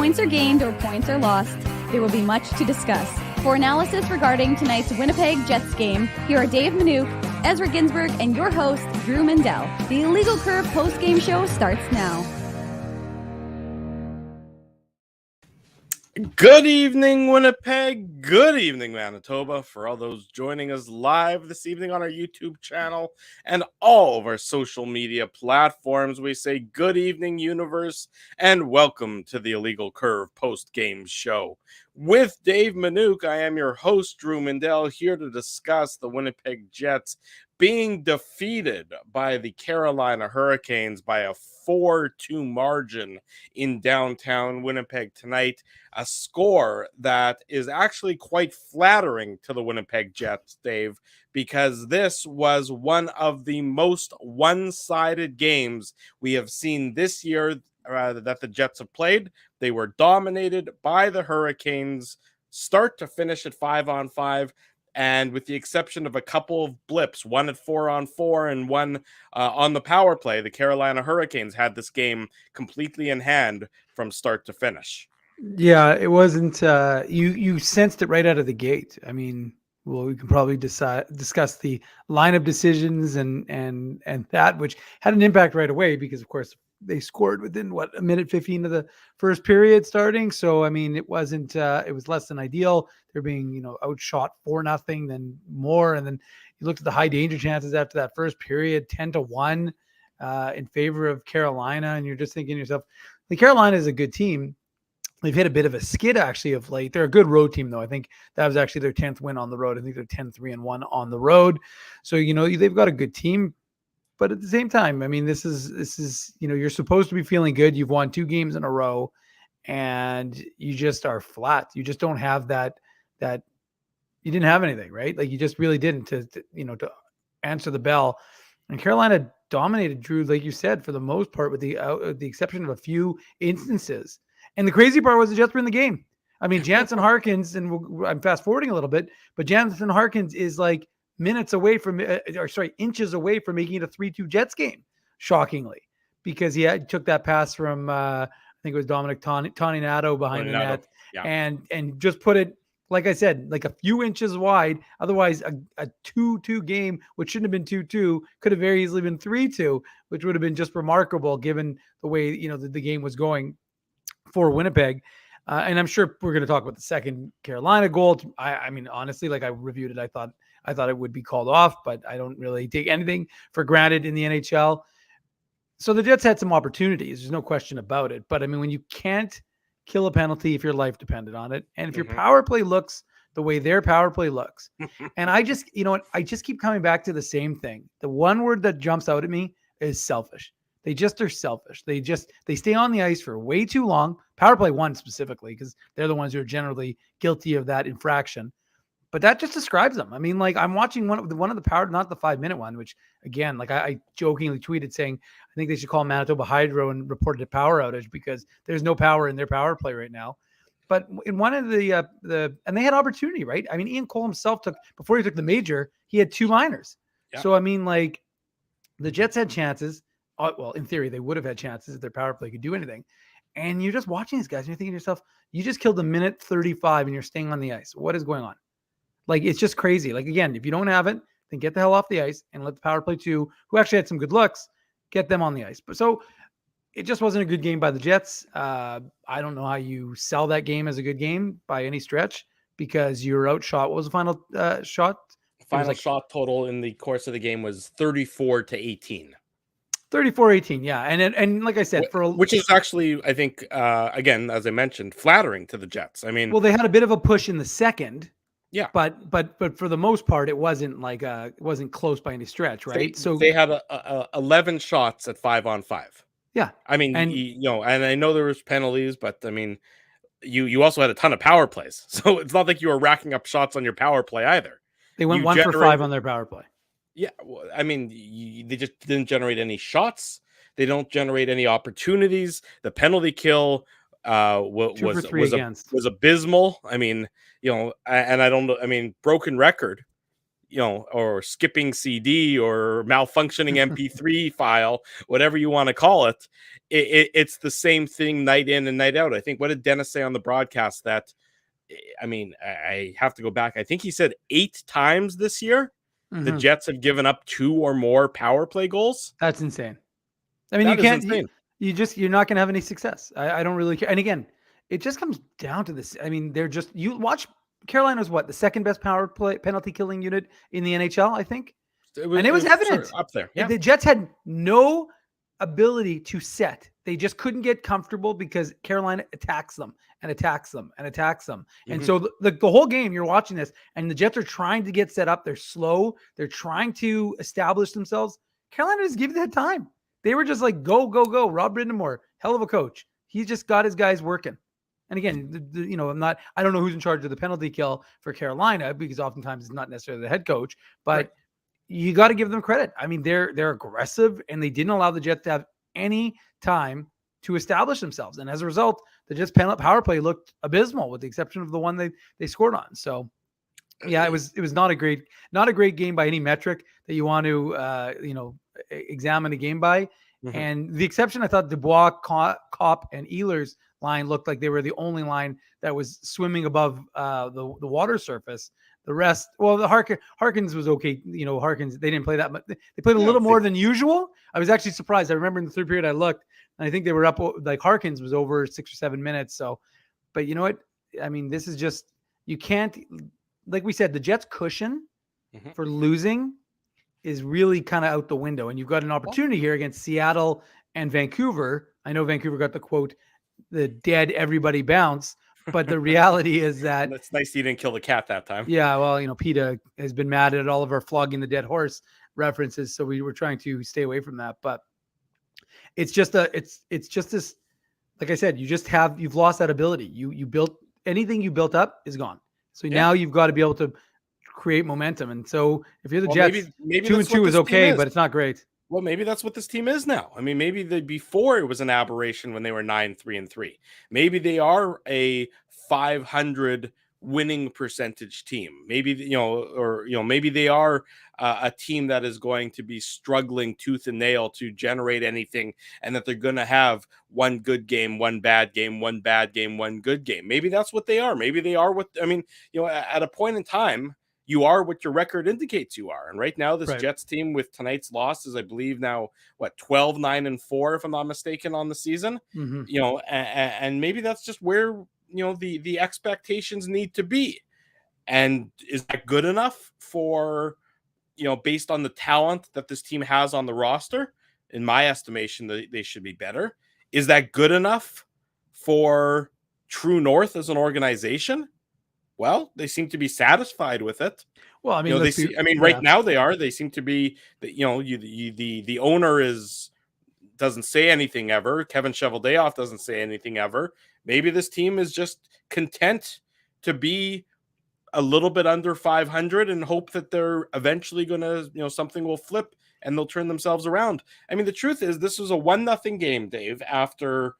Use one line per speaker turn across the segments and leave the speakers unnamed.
points are gained or points are lost, there will be much to discuss. For analysis regarding tonight's Winnipeg Jets game, here are Dave Minuk, Ezra Ginsburg, and your host, Drew Mindell. The Illegal Curve post-game show starts now.
Good evening, Winnipeg. Good evening, Manitoba. For all those joining us live this evening on our YouTube channel and all of our social media platforms, we say good evening, universe, and welcome to the Illegal Curve post-game show. With Dave Minuk, I am your host, Drew Mindell, here to discuss the Winnipeg Jets being defeated by the Carolina Hurricanes by a 4-2 margin in downtown Winnipeg tonight. A score that is actually quite flattering to the Winnipeg Jets, Dave, because this was one of the most one-sided games we have seen this year that the Jets have played. They were dominated by the Hurricanes start to finish at 5-on-5. And with the exception of a couple of blips, one at 4-on-4 and one on the power play, the Carolina Hurricanes had this game completely in hand from start to finish.
Yeah, it wasn't. You sensed it right out of the gate. I mean, well, we can probably discuss the lineup decisions and that, which had an impact right away because, of course, they scored within a minute 15 of the first period starting. So I mean, it wasn't. It was less than ideal. They're being outshot 4-0, then more, and then you looked at the high danger chances after that first period, 10-1 in favor of Carolina, and you're just thinking to yourself, the Carolina is a good team. They've hit a bit of a skid actually of late. They're a good road team though. I think that was actually their 10th win on the road. I think they're 10-3-1 on the road. So they've got a good team. But at the same time, I mean, this is you're supposed to be feeling good. You've won 2 games in a row, and you just are flat. You just don't have that you didn't have anything, right? Like you just really didn't to answer the bell. And Carolina dominated, Drew, like you said, for the most part, with the exception of a few instances. And the crazy part was the Jets were in the game. I mean, Jansen Harkins, and I'm fast forwarding a little bit, but Jansen Harkins is like inches away from making it a 3-2 Jets game, shockingly, because he took that pass from I think it was Dominic Toninato behind the net, yeah. and just put it, like I said, like a few inches wide. Otherwise, a 2-2 game, which shouldn't have been 2-2, could have very easily been 3-2, which would have been just remarkable given the way the game was going for Winnipeg. And I'm sure we're going to talk about the second Carolina goal. I mean, honestly, like I reviewed it, I thought it would be called off, but I don't really take anything for granted in the NHL. So the Jets had some opportunities. There's no question about it. But I mean, when you can't kill a penalty if your life depended on it, and if your power play looks the way their power play looks, and I just, I just keep coming back to the same thing. The one word that jumps out at me is selfish. They just are selfish. They stay on the ice for way too long. Power play 1 specifically, because they're the ones who are generally guilty of that infraction. But that just describes them. I mean, like I'm watching one of the power, not the 5-minute one, which again, like I jokingly tweeted saying, I think they should call Manitoba Hydro and report it a power outage because there's no power in their power play right now. But in one of the and they had opportunity, right? I mean, Ian Cole himself before he took the major, he had 2 minors. Yeah. So I mean, like the Jets had chances. Well, in theory, they would have had chances if their power play could do anything. And you're just watching these guys and you're thinking to yourself, you just killed a minute 35 and you're staying on the ice. What is going on? Like, it's just crazy. Like, again, if you don't have it, then get the hell off the ice and let the power play 2, who actually had some good looks, get them on the ice. But so it just wasn't a good game by the Jets. I don't know how you sell that game as a good game by any stretch because you were outshot. What was the final shot?
Final shot total in the course of the game was 34-18.
34-18, yeah. And like I said,
which is actually, I think, again, as I mentioned, flattering to the Jets. I mean,
well, they had a bit of a push in the second.
Yeah.
But for the most part, it wasn't like it wasn't close by any stretch, right?
So they had 11 shots at 5-on-5.
Yeah.
I mean, and I know there was penalties, but I mean, you also had a ton of power plays. So it's not like you were racking up shots on your power play either.
They went 1 for 5 on their power play.
Yeah, I mean, they just didn't generate any shots. They don't generate any opportunities. The penalty kill was abysmal. I mean, and I don't know. I mean, broken record. or skipping CD or malfunctioning MP3 file, whatever you want to call it, it's the same thing night in and night out. I think, what did Dennis say on the broadcast? That, I mean, I have to go back. I think he said 8 times this year the Jets have given up 2 or more power play goals.
That's insane. I mean, you're not going to have any success. I don't really care. And again, it just comes down to this. I mean, you watch Carolina's the second best power play penalty killing unit in the NHL, I think. It was evident
up there. Yeah.
The Jets had no ability to set. They just couldn't get comfortable because Carolina attacks them and attacks them and attacks them. And so the whole game you're watching this, and the Jets are trying to get set up. They're slow. They're trying to establish themselves. Carolina just gave that time. They were just like, go, go, go. Rob Brindamore, hell of a coach. He just got his guys working. And again, I don't know who's in charge of the penalty kill for Carolina, because oftentimes it's not necessarily the head coach, but you got to give them credit. I mean, they're aggressive, and they didn't allow the Jets to have any time to establish themselves. And as a result, the Jets power play looked abysmal, with the exception of the one they scored on. So yeah, it was not a great game by any metric that you want to, examine a game by. And the exception, I thought Dubois, Kopp, and Ehlers line looked like they were the only line that was swimming above the water surface. The rest, well, the Harkins was okay. Harkins, they didn't play that much. They played a little more than usual. I was actually surprised. I remember in the third period I looked, and I think they were up, like Harkins was over 6 or 7 minutes. So, but you know what? I mean, this is just, you can't, like we said, the Jets' cushion for losing is really kind of out the window. And you've got an opportunity here against Seattle and Vancouver. I know Vancouver got the quote, the dead everybody bounce, but the reality is that
it's nice you didn't kill the cat that time.
Yeah, well, PETA has been mad at all of our flogging the dead horse references, so we were trying to stay away from that. But it's just this, like I said, you've lost that ability. You built anything you built up is gone. So now you've got to be able to create momentum. And so if you're the Jets, maybe 2-2 is okay, but it's not great.
Well, maybe that's what this team is now. I mean, maybe before it was an aberration when they were 9-3-3. Maybe they are a 500 winning percentage team. Maybe, maybe they are a team that is going to be struggling tooth and nail to generate anything, and that they're going to have one good game, one bad game, one bad game, one good game. Maybe that's what they are. Maybe they are at a point in time, you are what your record indicates you are. And right now, this Jets team with tonight's loss is, I believe now, 12-9-4, if I'm not mistaken, on the season. And maybe that's just where, the expectations need to be. And is that good enough for, based on the talent that this team has on the roster? In my estimation, they should be better. Is that good enough for True North as an organization? Well, they seem to be satisfied with it.
Well, I mean,
right now they are. They seem to be, the owner doesn't say anything ever. Kevin Cheveldayoff doesn't say anything ever. Maybe this team is just content to be a little bit under 500 and hope that they're eventually going to, something will flip and they'll turn themselves around. I mean, the truth is, this was a 1-0 game, Dave, after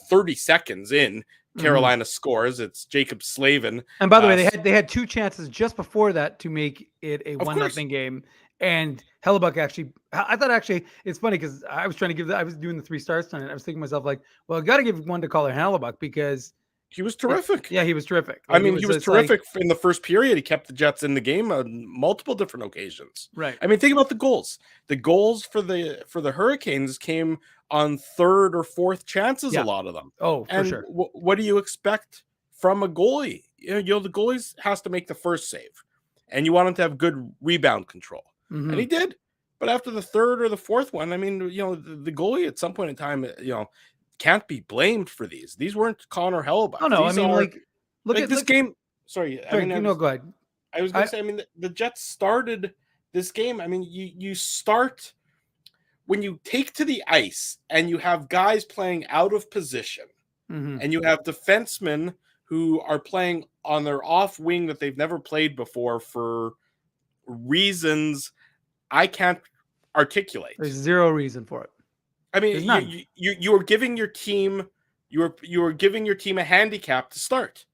30 seconds in. Carolina scores. It's Jacob Slavin.
And by the way, they had 2 chances just before that to make it a 1-0 game. And Hellebuyck I thought it's funny because I was I was doing the 3 stars tonight. I was thinking to myself, like, well, I got to give one to Colin Hellebuyck because
he was terrific.
He was terrific.
He was terrific in the first period. He kept the Jets in the game on multiple different occasions.
Right.
I mean, think about the goals. The goals for the Hurricanes came on 3rd or 4th chances, a lot of them.
Oh, for sure.
What do you expect from a goalie? The goalie has to make the first save, and you want him to have good rebound control. And he did. But after the 3rd or the 4th one, I mean, the goalie at some point in time, can't be blamed for these. These weren't Connor Hellebuyck.
Oh, no,
look at this game. Sorry.
Go ahead.
I was going to say, the Jets started this game. I mean, you start when you take to the ice and you have guys playing out of position and you have defensemen who are playing on their off wing that they've never played before for reasons I can't articulate.
There's zero reason for it.
I mean, you are giving your team, you are giving your team a handicap to start.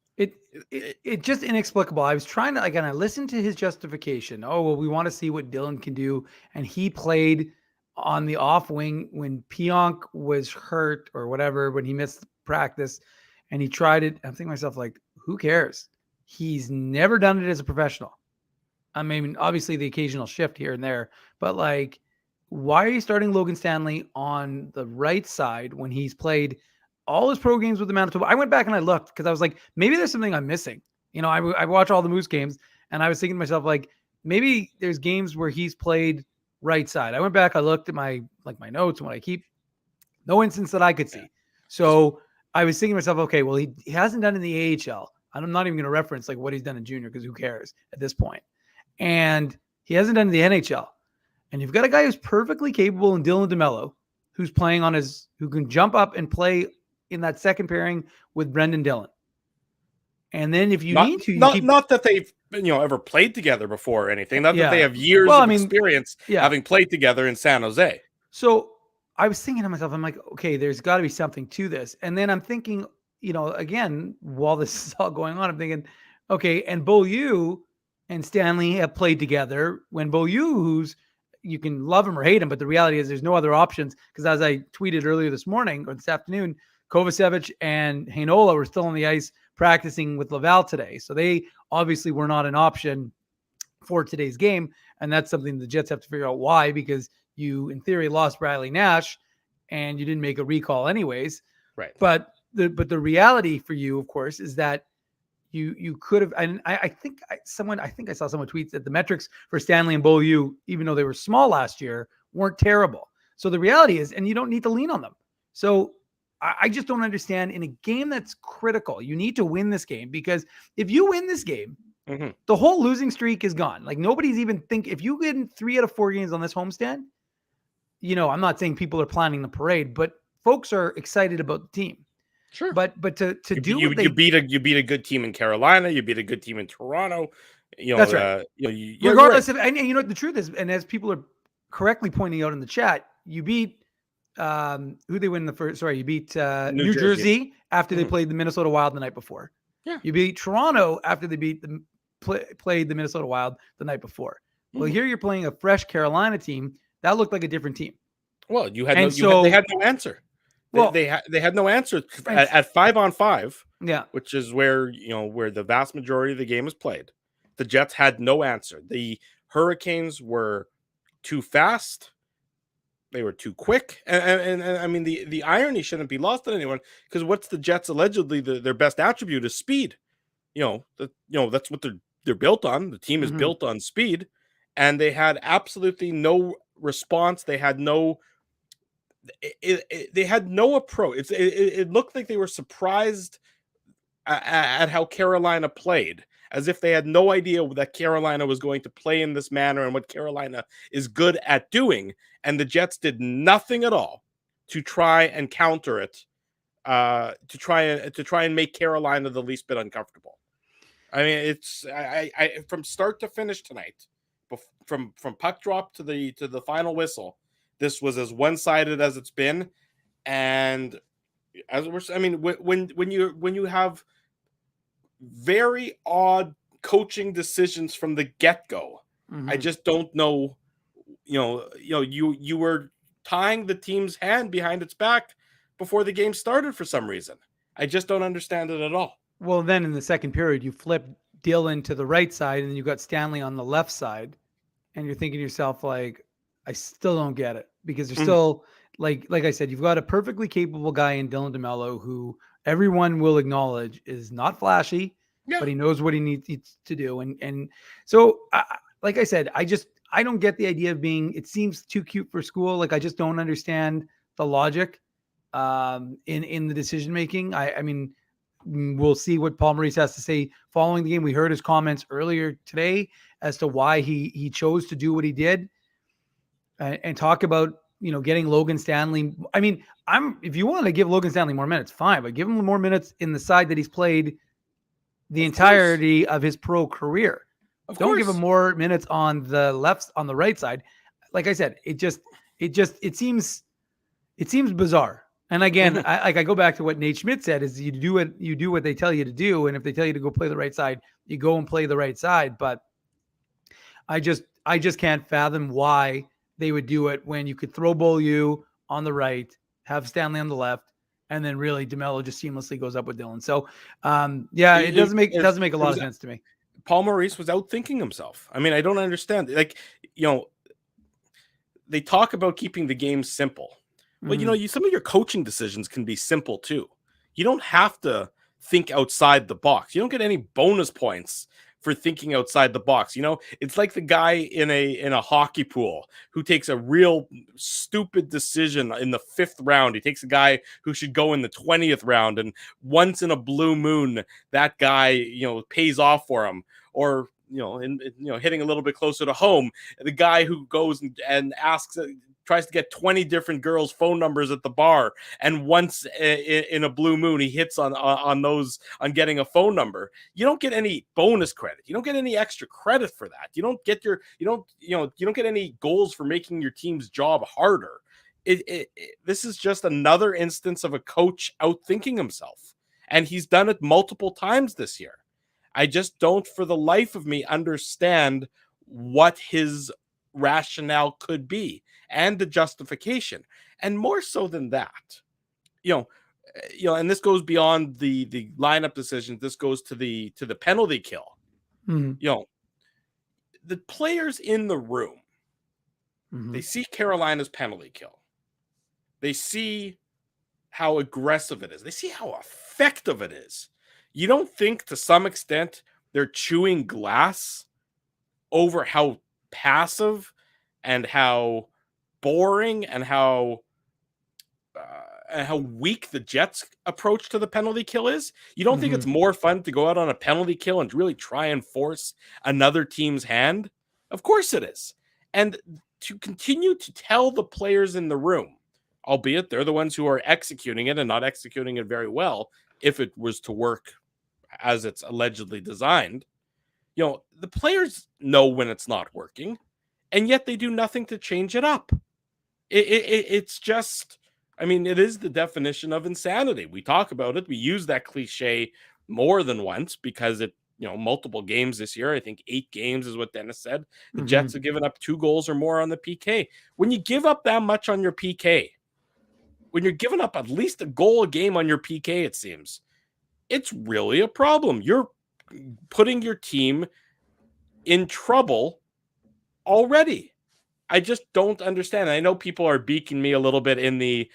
It just inexplicable. I was trying to, again, I listened to his justification. Oh, well, we want to see what Dylan can do. And he played on the off wing when Pionk was hurt or whatever, when he missed practice and he tried it. I'm thinking to myself, like, who cares? He's never done it as a professional. I mean, obviously the occasional shift here and there, but like, why are you starting Logan Stanley on the right side when he's played all his pro games with the Manitoba? I went back and I looked because I was like, maybe there's something I'm missing. You know, I watch all the Moose games and I was thinking to myself, like, maybe there's games where he's played right side. I went back, I looked at my notes and what I keep. No instance that I could see. So I was thinking to myself, okay, well, he hasn't done in the AHL. I'm not even going to reference like what he's done in junior because who cares at this point. And he hasn't done in the NHL. And you've got a guy who's perfectly capable in Dylan DeMello, who's playing on who can jump up and play in that second pairing with Brendan Dillon. And then if you need to,
not that they've ever played together before or anything. Not that they have years of experience having played together in San Jose.
So I was thinking to myself, I'm like, okay, there's got to be something to this. And then I'm thinking, again, while this is all going on, I'm thinking, okay, and Beaulieu and Stanley have played together. When Beaulieu, you can love him or hate him, but the reality is there's no other options because as I tweeted earlier this morning or this afternoon, Kovacevic and Heinola were still on the ice practicing with Laval today. So they obviously were not an option for today's game. And that's something the Jets have to figure out why, because you, in theory, lost Bradley Nash and you didn't make a recall anyways.
Right.
But the reality for you, of course, is that you could have, and I think I saw someone tweet that the metrics for Stanley and Beaulieu, even though they were small last year, weren't terrible. So the reality is, and you don't need to lean on them. So I just don't understand in a game that's critical. You need to win this game because if you win this game, the whole losing streak is gone. Like nobody's even if you win 3 out of 4 games on this homestand, I'm not saying people are planning the parade, but folks are excited about the team.
Sure.
But you
beat a good team in Carolina, you beat a good team in Toronto.
That's right. Regardless of, and the truth is, and as people are correctly pointing out in the chat, you beat who they win the first. Sorry, you beat New Jersey after they played the Minnesota Wild the night before.
Yeah,
you beat Toronto after they played the Minnesota Wild the night before. Well, here you're playing a fresh Carolina team that looked like a different team.
Well, they had no answer.
Well,
they had no answer at 5-on-5.
Yeah,
which is where the vast majority of the game is played. The Jets had no answer. The Hurricanes were too fast. They were too quick. And I mean, the irony shouldn't be lost on anyone because what's the Jets allegedly their best attribute is speed. That's what they're built on. The team is built on speed, and they had absolutely no response. They had no. They had no approach. It looked like they were surprised at how Carolina played, as if they had no idea that Carolina was going to play in this manner and what Carolina is good at doing. And the Jets did nothing at all to try and counter it, to try and make Carolina the least bit uncomfortable. I mean, it's from start to finish tonight, from puck drop to the final whistle. This was as one-sided as it's been, and when you have very odd coaching decisions from the get-go, I just don't know. You were tying the team's hand behind its back before the game started for some reason. I just don't understand it at all.
Well, then in the second period, you flip Dylan to the right side, and you got Stanley on the left side, and you're thinking to yourself, like, I still don't get it because they're still like I said, you've got a perfectly capable guy in Dylan DeMello who everyone will acknowledge is not flashy, but he knows what he needs to do. And so, like I said, I don't get the idea of it seems too cute for school. Like, I just don't understand the logic in the decision-making. I mean, we'll see what Paul Maurice has to say following the game. We heard his comments earlier today as to why he chose to do what he did. And talk about, getting Logan Stanley. I mean, if you want to give Logan Stanley more minutes, fine, but give him more minutes in the side that he's played the entirety of his pro career. Don't give him more minutes on the right side. Like I said, it seems bizarre. And again, I go back to what Nate Schmidt said: is you do what they tell you to do, and if they tell you to go play the right side, you go and play the right side. But I just can't fathom why they would do it when you could throw Beaulieu on the right, have Stanley on the left, and then really DeMello just seamlessly goes up with Dylan. So it doesn't make a lot of sense to me.
Paul Maurice was outthinking himself. I mean, I don't understand. Like, they talk about keeping the game simple. Well, some of your coaching decisions can be simple too. You don't have to think outside the box. You don't get any bonus points for thinking outside the box. It's like the guy in a hockey pool who takes a real stupid decision in the 5th round. He takes a guy who should go in the 20th round, and once in a blue moon, that guy, pays off for him. Or hitting a little bit closer to home, the guy who goes and tries to get 20 different girls' phone numbers at the bar, and once in a blue moon he hits on getting a phone number. You don't get any bonus credit. You don't get any extra credit for that. You don't get you don't get any goals for making your team's job harder. This is just another instance of a coach outthinking himself, and he's done it multiple times this year. I just don't, for the life of me, understand what his rationale could be and the justification. And more so than that, and this goes beyond the lineup decisions. This goes to the penalty kill. The players in the room, they see Carolina's penalty kill. They see how aggressive it is. They see how effective it is. You don't think to some extent they're chewing glass over how passive and how boring and how weak the Jets' approach to the penalty kill is? You don't think it's more fun to go out on a penalty kill and really try and force another team's hand? Of course it is. And to continue to tell the players in the room, albeit they're the ones who are executing it and not executing it very well, if it was to work as it's allegedly designed, the players know when it's not working, and yet they do nothing to change it up. It's just, it is the definition of insanity. We talk about it. We use that cliche more than once because multiple games this year. I think 8 games is what Dennis said. The Jets have given up 2 goals or more on the PK. When you give up that much on your PK, when you're giving up at least a goal a game on your PK, it seems, it's really a problem. You're putting your team in trouble already. I just don't understand. I know people are beaking me a little bit in the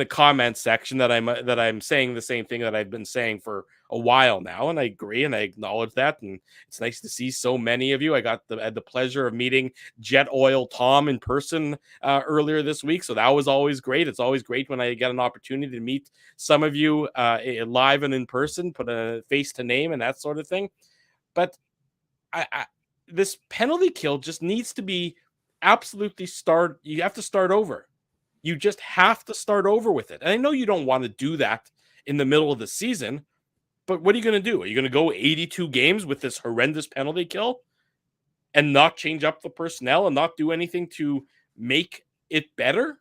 comments section that I'm saying the same thing that I've been saying for a while now, and I agree and I acknowledge that. And it's nice to see so many of you. I had the pleasure of meeting Jet Oil Tom in person earlier this week, so that was always great. It's always great when I get an opportunity to meet some of you live and in person, put a face to name and that sort of thing. But this penalty kill just needs to be absolutely you have to start over. You just have to start over with it. And I know you don't want to do that in the middle of the season, but what are you going to do? Are you going to go 82 games with this horrendous penalty kill and not change up the personnel and not do anything to make it better?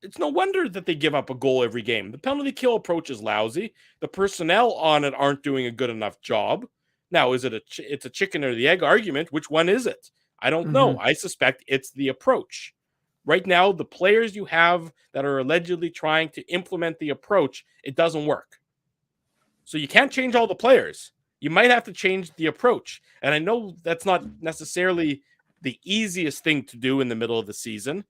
It's no wonder that they give up a goal every game. The penalty kill approach is lousy. The personnel on it aren't doing a good enough job. Now, it's a chicken or the egg argument? Which one is it? I don't know. I suspect it's the approach. Right now, the players you have that are allegedly trying to implement the approach, it doesn't work. So you can't change all the players. You might have to change the approach. And I know that's not necessarily the easiest thing to do in the middle of the season,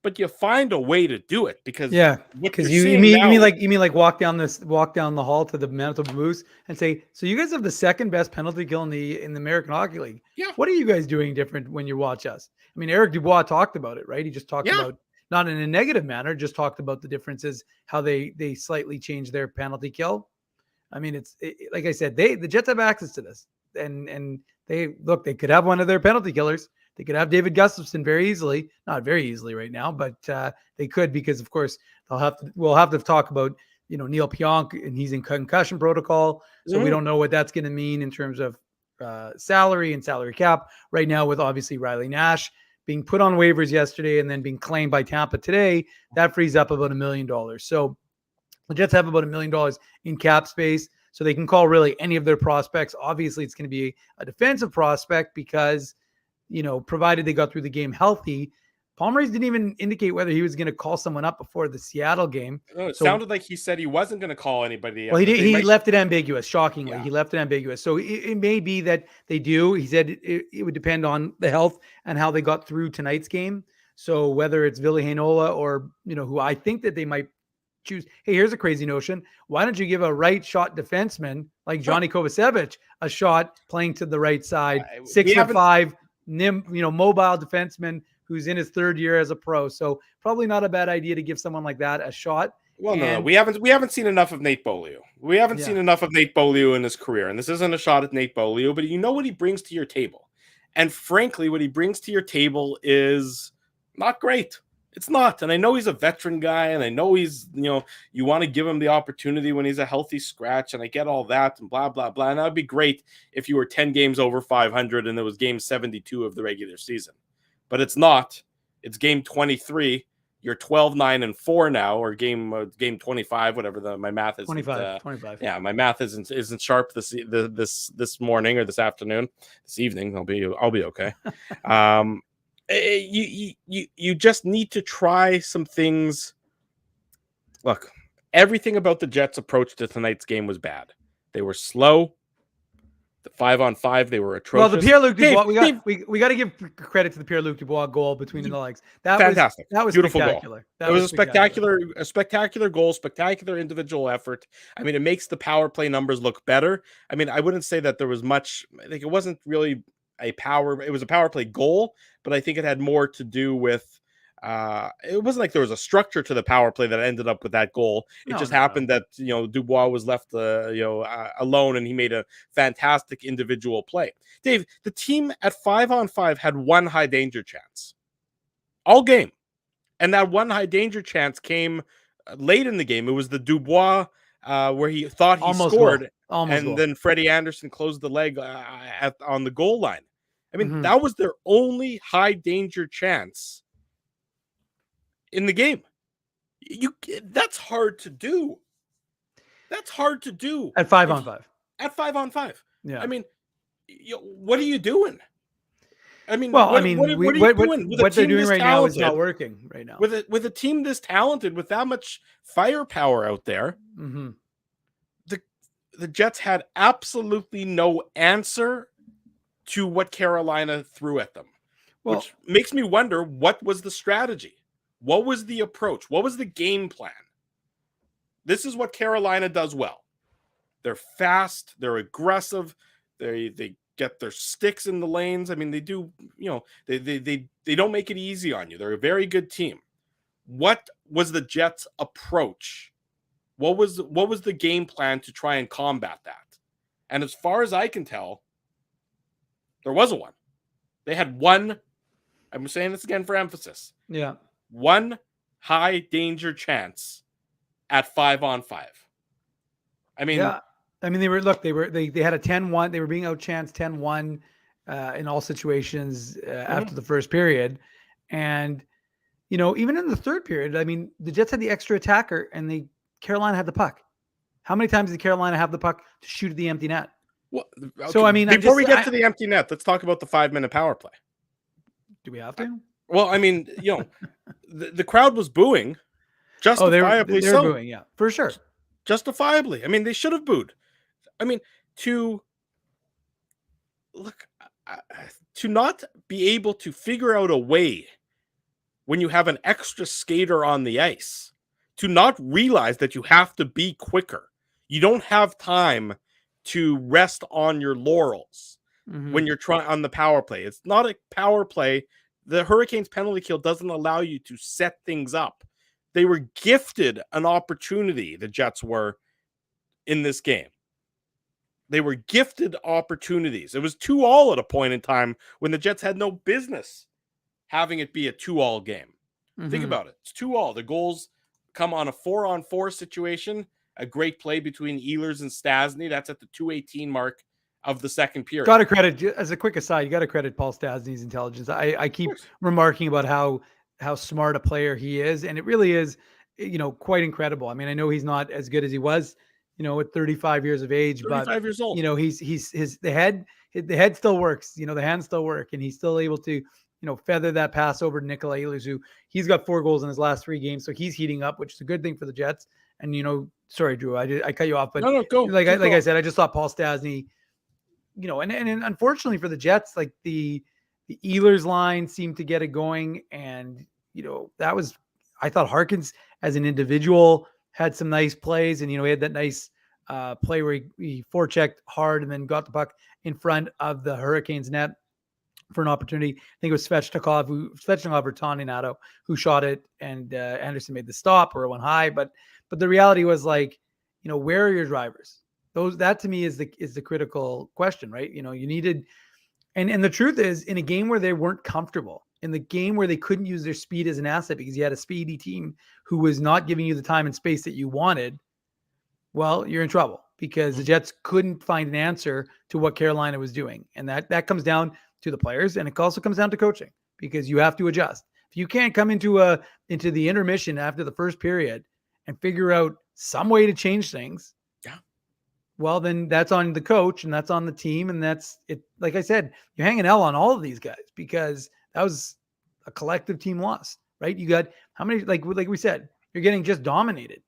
but you find a way to do it because
you mean like walk down the hall to the Manitoba Moose and say, so you guys have the second best penalty kill in the American Hockey League.
Yeah.
What are you guys doing different when you watch us? I mean, Eric Dubois talked about it, right? He just talked about, not in a negative manner, just talked about the differences, how they slightly changed their penalty kill. I mean, like I said, the Jets have access to this, and they could have one of their penalty killers. They could have David Gustafsson very easily, not very easily right now, but they could, because of course we'll have to talk about, Neil Pionk, and he's in concussion protocol. So we don't know what that's going to mean in terms of salary and salary cap right now, with obviously Riley Nash being put on waivers yesterday and then being claimed by Tampa today. That frees up about $1 million. So The Jets have about $1 million in cap space, so they can call really any of their prospects. Obviously, it's going to be a defensive prospect because, provided they got through the game healthy. Pomeranz didn't even indicate whether he was going to call someone up before the Seattle game.
No, it sounded like he said he wasn't going to call anybody.
Well, he left it ambiguous, shockingly.
Yeah.
He left it ambiguous. So it may be that they do. He said it would depend on the health and how they got through tonight's game. So whether it's Ville Heinola or, who I think that they might choose. Hey, here's a crazy notion. Why don't you give a right shot defenseman like Johnny Kovacevic a shot playing to the right side, 6'5", mobile defenseman who's in his third year as a pro. So probably not a bad idea to give someone like that a shot.
Well, no, we haven't seen enough of Nate Beaulieu. We haven't seen enough of Nate Beaulieu in his career, and this isn't a shot at Nate Beaulieu, but you know what he brings to your table. And frankly, what he brings to your table is not great. It's not. And I know he's a veteran guy, and I know he's, you want to give him the opportunity when he's a healthy scratch, and I get all that and blah, blah, blah. And that would be great if you were 10 games over 500 and it was game 72 of the regular season. But it's not. It's game 23. You're 12-9-4 now, or game 25, whatever my math is.
25.
Yeah, my math isn't sharp this morning or this afternoon. This evening, I'll be okay. You just need to try some things. Look, everything about the Jets' approach to tonight's game was bad. They were slow. The 5-on-5, they were atrocious.
Well, the Pierre-Luc Dubois, we got to give credit to the Pierre-Luc Dubois goal between the legs. That
fantastic.
That was
beautiful
spectacular.
Goal. It was a spectacular goal, spectacular individual effort. I mean, it makes the power play numbers look better. I mean, I wouldn't say that there was much. I think it wasn't really it was a power play goal, but I think it had more to do with. It wasn't like there was a structure to the power play that ended up with that goal. It happened that Dubois was left alone, and he made a fantastic individual play. Dave, the team at 5-on-5 had one high danger chance all game, and that one high danger chance came late in the game. It was the Dubois where he thought he scored, then Freddie Anderson closed the leg on the goal line. I mean, that was their only high danger chance in the game. That's hard to do. At
5-on-5.
At 5-on-5.
Yeah.
I mean, what are you doing? I mean,
what
are you doing?
What they're doing right now is not working right now.
With a team this talented, with that much firepower out there, the Jets had absolutely no answer to what Carolina threw at them, which makes me wonder, what was the strategy? What was the approach? What was the game plan? This is what Carolina does well. They're fast. They're aggressive. They get their sticks in the lanes. I mean, they do, they don't make it easy on you. They're a very good team. What was the Jets' approach? What was the game plan to try and combat that? And as far as I can tell, there wasn't one. They had one, I'm saying this again for emphasis.
Yeah.
One high danger chance at 5-on-5. I mean,
they had a 10-1. They were being outchanced 10-1 in all situations after the first period. And, even in the third period, I mean, the Jets had the extra attacker and Carolina had the puck. How many times did Carolina have the puck to shoot at the empty net?
Well, okay.
So, I mean,
before we get to the empty net, let's talk about the 5-minute power play.
Do we have to?
Well, I mean, the crowd was booing. Justifiably
they were booing, yeah, for sure.
Justifiably. I mean, they should have booed. I mean, to not be able to figure out a way when you have an extra skater on the ice, to not realize that you have to be quicker. You don't have time to rest on your laurels when you're trying on the power play. It's not a power play. The Hurricanes penalty kill doesn't allow you to set things up. They were gifted an opportunity, the Jets were, in this game. They were gifted opportunities. It was 2-2 at a point in time when the Jets had no business having it be a 2-2 game. Think about it. It's 2-2. The goals come on a 4-on-4 situation. A great play between Ehlers and Stastny. That's at the 2:18 mark of the second period.
Got to credit, as a quick aside, you got to credit Paul Stastny's intelligence. I keep remarking about how smart a player he is, and it really is. quite incredible. I mean, I know he's not as good as he was, at 35 years of age, but
35 years old.
the head still works, the hands still work, and he's still able to, feather that pass over to Nikolai Ehlers, who he's got 4 goals in his last 3 games. So he's heating up, which is a good thing for the Jets. And, sorry, Drew, I cut you off, but
No, go.
Like I said, I just thought Paul Stastny, and unfortunately for the Jets, like the Ehlers line seemed to get it going. And, that was, I thought Harkins as an individual had some nice plays, and, he had that nice play where he forechecked hard and then got the puck in front of the Hurricanes net for an opportunity. I think it was Svechnikov or Toninato who shot it, and Anderson made the stop, or it went high. But the reality was, like, where are your drivers? That to me is the critical question, right? You needed, and the truth is, in a game where they weren't comfortable, in the game where they couldn't use their speed as an asset because you had a speedy team who was not giving you the time and space that you wanted, well, you're in trouble, because the Jets couldn't find an answer to what Carolina was doing. And that comes down to the players, and it also comes down to coaching, because you have to adjust. If you can't come into the intermission after the first period and figure out some way to change things, well, then that's on the coach and that's on the team. And that's it. Like I said, you're hanging L on all of these guys, because that was a collective team loss, right? You got how many, like we said, you're getting just dominated.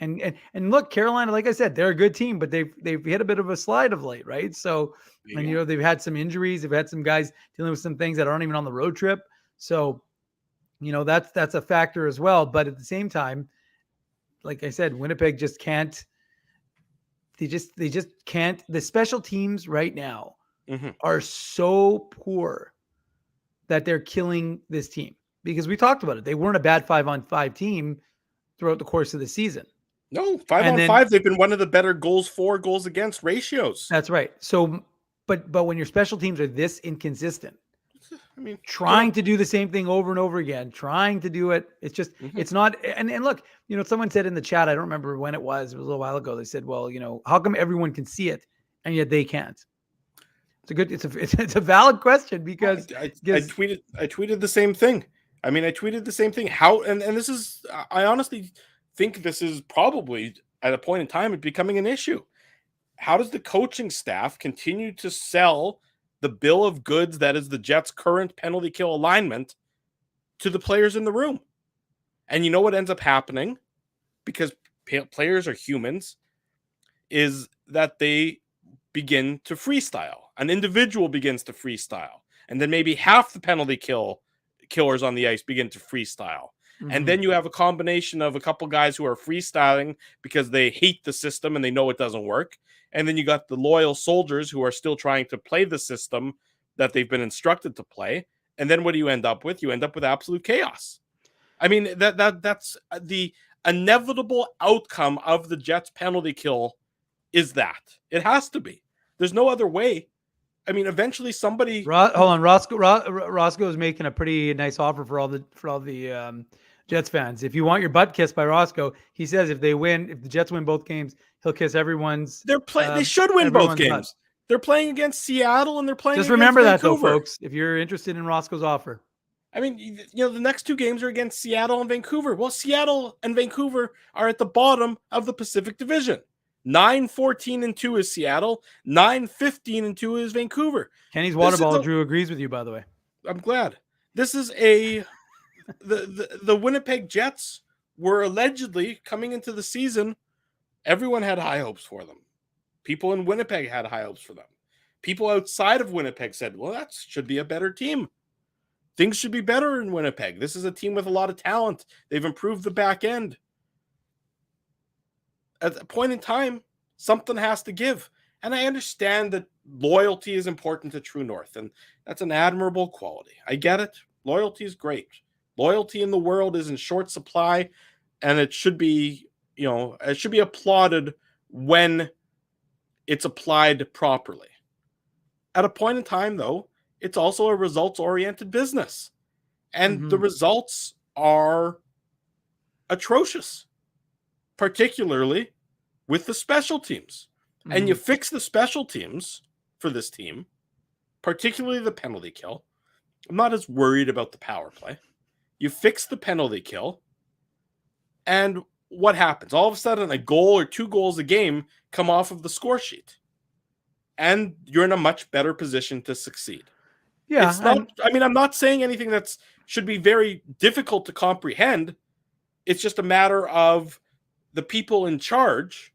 And look, Carolina, like I said, they're a good team, but they've hit a bit of a slide of late, right? So, and they've had some injuries, they've had some guys dealing with some things that aren't even on the road trip. So, that's a factor as well. But at the same time, like I said, Winnipeg just can't. They just can't. The special teams right now are so poor that they're killing this team, because we talked about it. They weren't a bad 5-on-5 team throughout the course of the season.
No, 5-on-5, they've been one of the better goals against ratios.
That's right. So, but when your special teams are this inconsistent,
I mean,
trying to do the same thing over and over again, trying to do it, it's just, it's not. And look, someone said in the chat, I don't remember when it was a little while ago, they said, well, how come everyone can see it and yet they can't? It's a valid question, because
I tweeted the same thing. I mean, I tweeted the same thing. How, and this is, I honestly think this is probably at a point in time it becoming an issue. How does the coaching staff continue to sell the bill of goods that is the Jets' current penalty kill alignment to the players in the room? And you know what ends up happening, because players are humans, is that they begin to freestyle. An individual begins to freestyle, and then maybe half the penalty killers on the ice begin to freestyle. And then you have a combination of a couple guys who are freestyling because they hate the system and they know it doesn't work. And then you got the loyal soldiers who are still trying to play the system that they've been instructed to play. And then what do you end up with? You end up with absolute chaos. I mean, that's the inevitable outcome of the Jets penalty kill, is that. It has to be. There's no other way. I mean, eventually somebody.
Hold on, Roscoe is making a pretty nice offer for all the Jets fans. If you want your butt kissed by Roscoe, he says if the Jets win both games, he'll kiss everyone's.
They should win both games. Butt. They're playing against Seattle, and they're playing.
Just remember that, though, folks. If you're interested in Roscoe's offer.
I mean, the next 2 games are against Seattle and Vancouver. Well, Seattle and Vancouver are at the bottom of the Pacific Division. 9-14-2 is Seattle. 9-15-2 is Vancouver.
Kenny's Waterball Drew agrees with you, by the way.
I'm glad. This is the Winnipeg Jets were allegedly coming into the season. Everyone had high hopes for them. People in Winnipeg had high hopes for them. People outside of Winnipeg said, well, that should be a better team. Things should be better in Winnipeg. This is a team with a lot of talent. They've improved the back end. At a point in time, something has to give. And I understand that loyalty is important to True North, and that's an admirable quality. I get it. Loyalty is great. Loyalty in the world is in short supply, and it should be, it should be applauded when it's applied properly. At a point in time, though, it's also a results-oriented business, and the results are atrocious, particularly with the special teams. And you fix the special teams for this team, particularly the penalty kill. I'm not as worried about the power play. You fix the penalty kill, And what happens? All of a sudden, a goal or 2 goals a game come off of the score sheet. And you're in a much better position to succeed.
Yeah.
It's not, I mean, I'm not saying anything that should be very difficult to comprehend. It's just a matter of the people in charge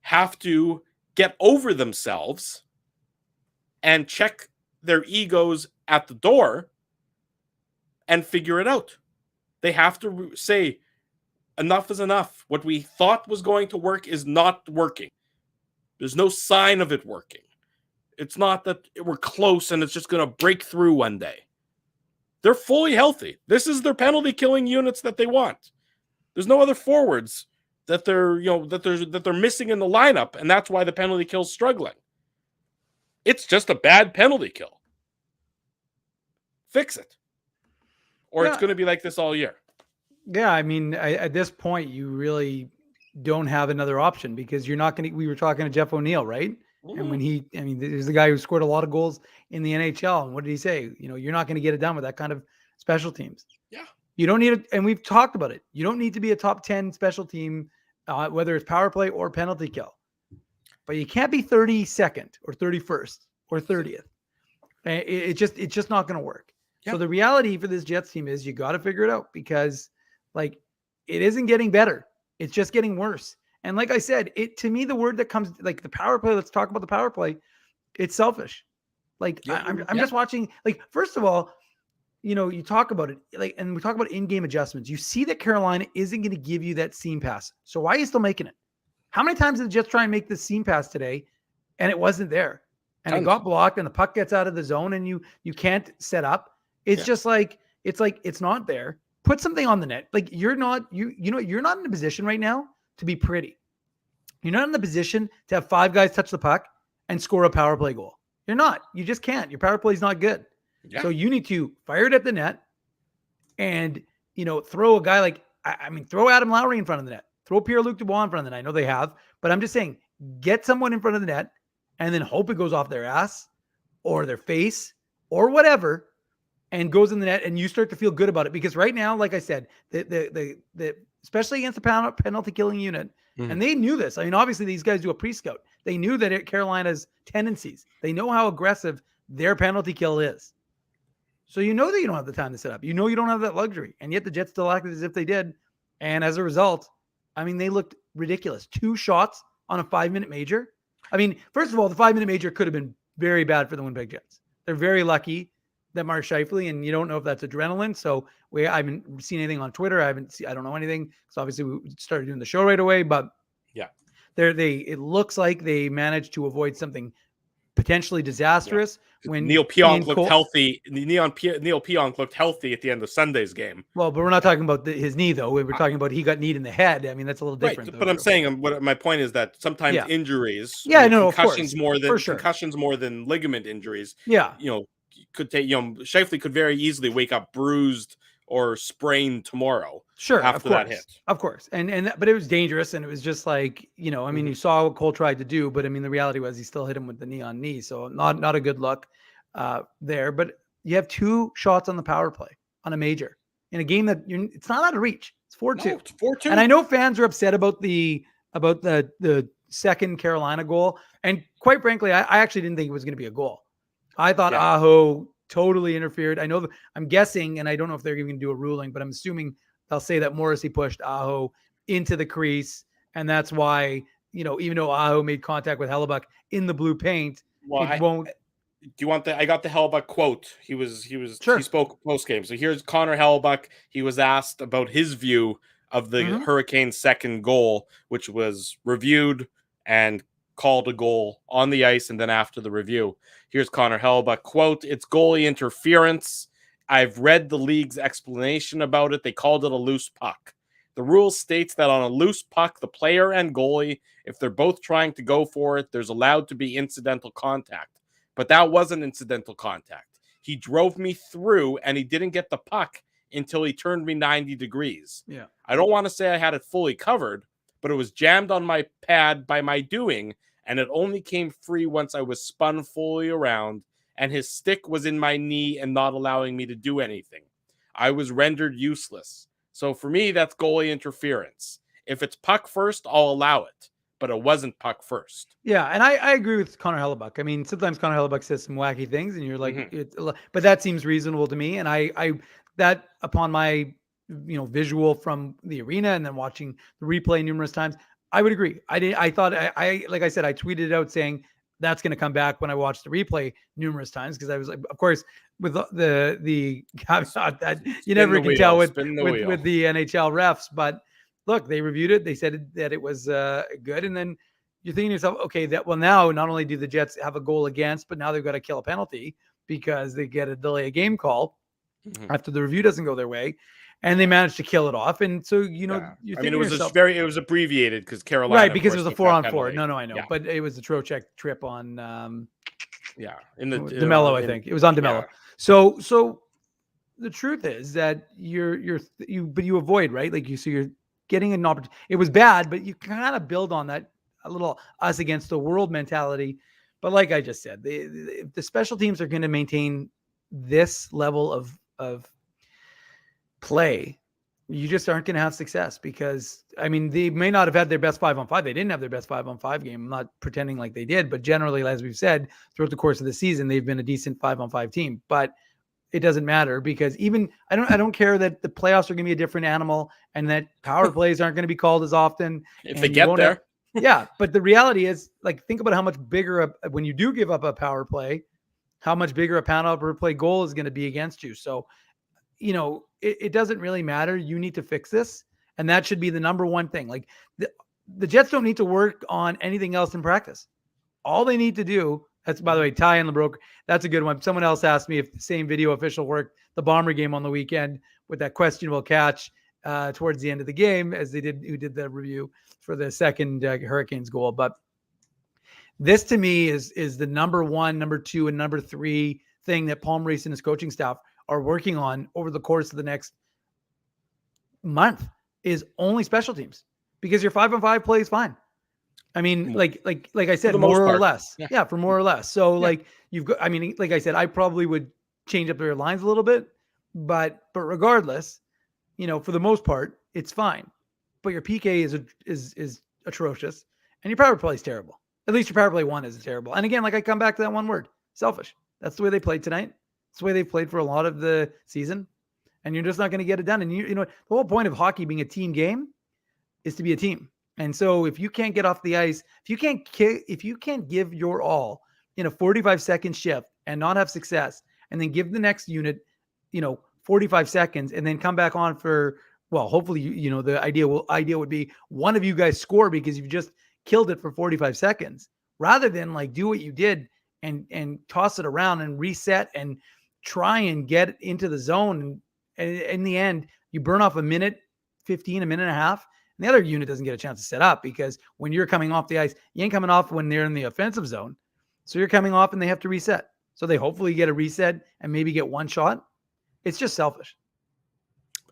have to get over themselves and check their egos at the door and figure it out. They have to say, enough is enough. What we thought was going to work is not working. There's no sign of it working. It's not that we're close and it's just going to break through one day. They're fully healthy. This is their penalty killing units that they want. There's no other forwards that they're missing in the lineup, and that's why the penalty kill's struggling. It's just a bad penalty kill. Fix it. Or it's going to be like this all year.
Yeah, I mean, at this point, you really don't have another option because you're not going to. We were talking to Jeff O'Neill, right? And when there's the guy who scored a lot of goals in the NHL. And what did he say? You're not going to get it done with that kind of special teams.
Yeah.
You don't need it. And we've talked about it. You don't need to be a top 10 special team, whether it's power play or penalty kill. But you can't be 32nd or 31st or 30th. It's just not going to work. Yep. So the reality for this Jets team is you got to figure it out because it isn't getting better. It's just getting worse. And like I said, to me, the word that comes like the power play, let's talk about the power play. It's selfish. I'm just watching, first of all, you talk about it and we talk about in-game adjustments. You see that Carolina isn't going to give you that seam pass. So why are you still making it? How many times did the Jets try and make the seam pass today and it wasn't there? And it got blocked and the puck gets out of the zone and you can't set up. It's just it's not there. Put something on the net. You're not in a position right now to be pretty. You're not in the position to have 5 guys touch the puck and score a power play goal. You're not. You just can't. Your power play is not good. Yeah. So you need to fire it at the net and, throw a guy throw Adam Lowry in front of the net. Throw Pierre-Luc Dubois in front of the net. I know they have, but I'm just saying, get someone in front of the net and then hope it goes off their ass or their face or whatever and goes in the net and you start to feel good about it. Because right now, like I said, the especially against the penalty killing unit, and they knew this. I mean, obviously these guys do a pre-scout. They knew that Carolina's tendencies. They know how aggressive their penalty kill is. So that you don't have the time to set up. You don't have that luxury. And yet the Jets still acted as if they did. And as a result, I mean, they looked ridiculous. 2 shots on a 5-minute major. I mean, first of all, the 5-minute major could have been very bad for the Winnipeg Jets. They're very lucky that Mark Scheifele, and you don't know if that's adrenaline. So I haven't seen anything on Twitter. I don't know anything because obviously we started doing the show right away. But yeah, it looks like they managed to avoid something potentially disastrous when
Neil Pionk looked healthy. Neil Pionk looked healthy at the end of Sunday's game.
Well, but we're not talking about his knee though. We're talking about he got kneed in the head. I mean, that's a little different.
Right, but I'm saying my point is that sometimes injuries,
concussions
concussions more than ligament injuries.
Yeah,
could take Scheifele could very easily wake up bruised or sprained tomorrow.
Sure,
after that hit,
of course, but it was dangerous, and it was just you saw what Cole tried to do, but I mean the reality was he still hit him with the knee on knee, so not a good look there. But you have 2 shots on the power play on a major in a game that it's not out of reach. It's 4-2.
No, it's 4-2.
And I know fans are upset about the second Carolina goal, and quite frankly, I actually didn't think it was going to be a goal. I thought Aho totally interfered. I'm guessing, and I don't know if they're even going to do a ruling, but I'm assuming they'll say that Morrissey pushed Aho into the crease. And that's why, even though Aho made contact with Hellebuyck in the blue paint, it won't.
Do you want I got the Hellebuyck quote. He spoke post game. So here's Connor Hellebuyck. He was asked about his view of the Hurricanes' second goal, which was reviewed and called a goal on the ice, and then after the review. Here's Connor Hellebuyck, quote, "It's goalie interference. I've read the league's explanation about it. They called it a loose puck. The rule states that on a loose puck, the player and goalie, if they're both trying to go for it, there's allowed to be incidental contact. But that wasn't incidental contact. He drove me through, and he didn't get the puck until he turned me 90 degrees.
Yeah.
I don't want to say I had it fully covered, but it was jammed on my pad by my doing, and it only came free once I was spun fully around, and his stick was in my knee and not allowing me to do anything. I was rendered useless. So for me, that's goalie interference. If it's puck first, I'll allow it, but it wasn't puck first.
Yeah, and I agree with Connor Hellebuck. I mean, sometimes Connor Hellebuck says some wacky things, and you're like, but that seems reasonable to me. And I that upon my visual from the arena and then watching the replay numerous times, I would agree. I thought like I said, I tweeted it out saying that's going to come back when I watched the replay numerous times, because I was like, of course, with the caveat that you never can tell with the NHL refs, but look, they reviewed it. They said that it was good. And then you're thinking to yourself, okay, now not only do the Jets have a goal against, but now they've got to kill a penalty because they get a delay a game call after the review doesn't go their way. And they managed to kill it off. And so,
it was abbreviated because Carolina.
Right, because it was a 4-on-4. No, I know. Yeah. But it was the Trocheck trip on
in the
DeMello, I think. It was on DeMello. Yeah. So the truth is that you avoid, right? Like so you're getting an opportunity. It was bad, but you kind of build on that a little us against the world mentality. But like I just said, the special teams are going to maintain this level of play, you just aren't going to have success, because I mean, they may not have had their best 5-on-5. They didn't have their best 5-on-5 game. I'm not pretending like they did, but generally, as we've said throughout the course of the season, they've been a decent 5-on-5 team. But it doesn't matter, because even I don't care that the playoffs are going to be a different animal and that power plays aren't going to be called as often
if they get there.
Yeah, but the reality is, like, think about how much bigger when you do give up a power play, how much bigger a power play goal is going to be against you. So, it doesn't really matter. You need to fix this. And that should be the number one thing. Like the Jets don't need to work on anything else in practice. All they need to do, that's, by the way, Ty and LeBroke, that's a good one. Someone else asked me if the same video official worked the Bomber game on the weekend with that questionable catch towards the end of the game, as they did, who did the review for the second Hurricanes goal. But this to me is the number one, number two, and number three thing that Paul Maurice and his coaching staff are working on over the course of the next month, is only special teams, because your 5-on-5 play is fine. I mean, like I said, more or less. Yeah, for more or less. So like you've got, I mean, like I said, I probably would change up their lines a little bit, but regardless, for the most part, it's fine. But your PK is atrocious, and your power play is terrible. At least your power play one is terrible. And again, like I come back to that one word, selfish. That's the way they played tonight. It's the way they've played for a lot of the season, and you're just not going to get it done. And the whole point of hockey being a team game is to be a team. And so if you can't get off the ice, if you can't give your all in a 45-second shift and not have success, and then give the next unit, 45 seconds, and then come back on for, well, hopefully, the idea would be one of you guys score because you've just killed it for 45 seconds, rather than like do what you did and toss it around and reset and try and get into the zone. And in the end, you burn off a minute 15, a minute and a half, and the other unit doesn't get a chance to set up, because when you're coming off the ice, you ain't coming off when they're in the offensive zone. So you're coming off and they have to reset. So they hopefully get a reset and maybe get one shot. It's just selfish.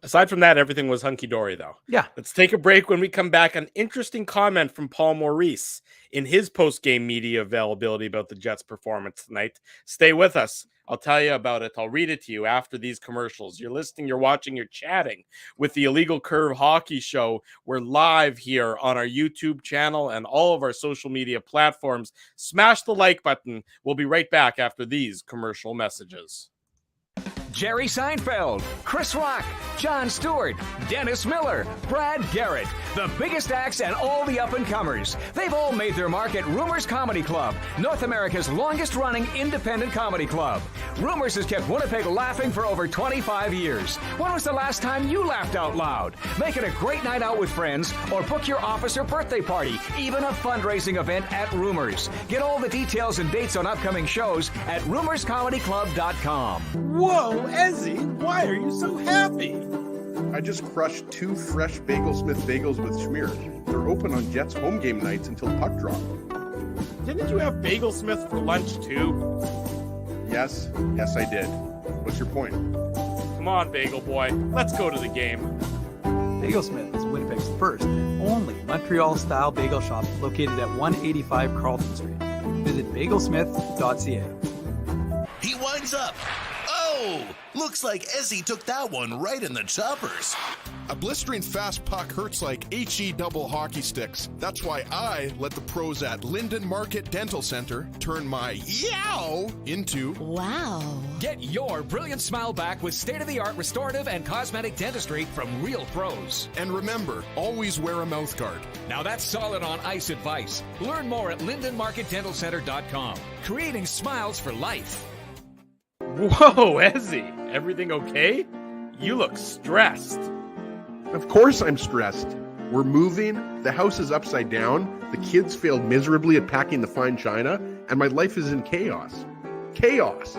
Aside from that, everything was hunky-dory, though.
Yeah.
Let's take a break. When we come back, an interesting comment from Paul Maurice in his post-game media availability about the Jets' performance tonight. Stay with us. I'll tell you about it. I'll read it to you after these commercials. You're listening, you're watching, you're chatting with the Illegal Curve Hockey Show. We're live here on our YouTube channel and all of our social media platforms. Smash the like button. We'll be right back after these commercial messages.
Jerry Seinfeld, Chris Rock, Jon Stewart, Dennis Miller, Brad Garrett, the biggest acts and all the up-and-comers. They've all made their mark at Rumors Comedy Club, North America's longest-running independent comedy club. Rumors has kept Winnipeg laughing for over 25 years. When was the last time you laughed out loud? Make it a great night out with friends, or book your office or birthday party, even a fundraising event at Rumors. Get all the details and dates on upcoming shows at rumorscomedyclub.com.
Whoa, Ezzy, why are you so happy?
I just crushed 2 fresh Bagel Smith bagels with schmear. They're open on Jets home game nights until puck drop.
Didn't you have Bagel Smith for lunch too?
Yes, I did. What's your point?
Come on, Bagel Boy, let's go to the game.
Bagel Smith is Winnipeg's first and only Montreal-style bagel shop located at 185 Carlton Street. Visit bagelsmith.ca.
He winds up. Oh! Whoa! Looks like Ezzy took that one right in the choppers.
A blistering fast puck hurts like HE double hockey sticks. That's why I let the pros at Linden Market Dental Center turn my yow into
Wow.
Get your brilliant smile back with state-of-the-art restorative and cosmetic dentistry from real pros.
And remember, always wear a mouth guard.
Now that's solid on ice advice. Learn more at lindenmarketdentalcenter.com. Creating smiles for life.
Whoa, Ezzy, everything okay? You look stressed.
Of course I'm stressed. We're moving, the house is upside down, the kids failed miserably at packing the fine china, and my life is in chaos. Chaos!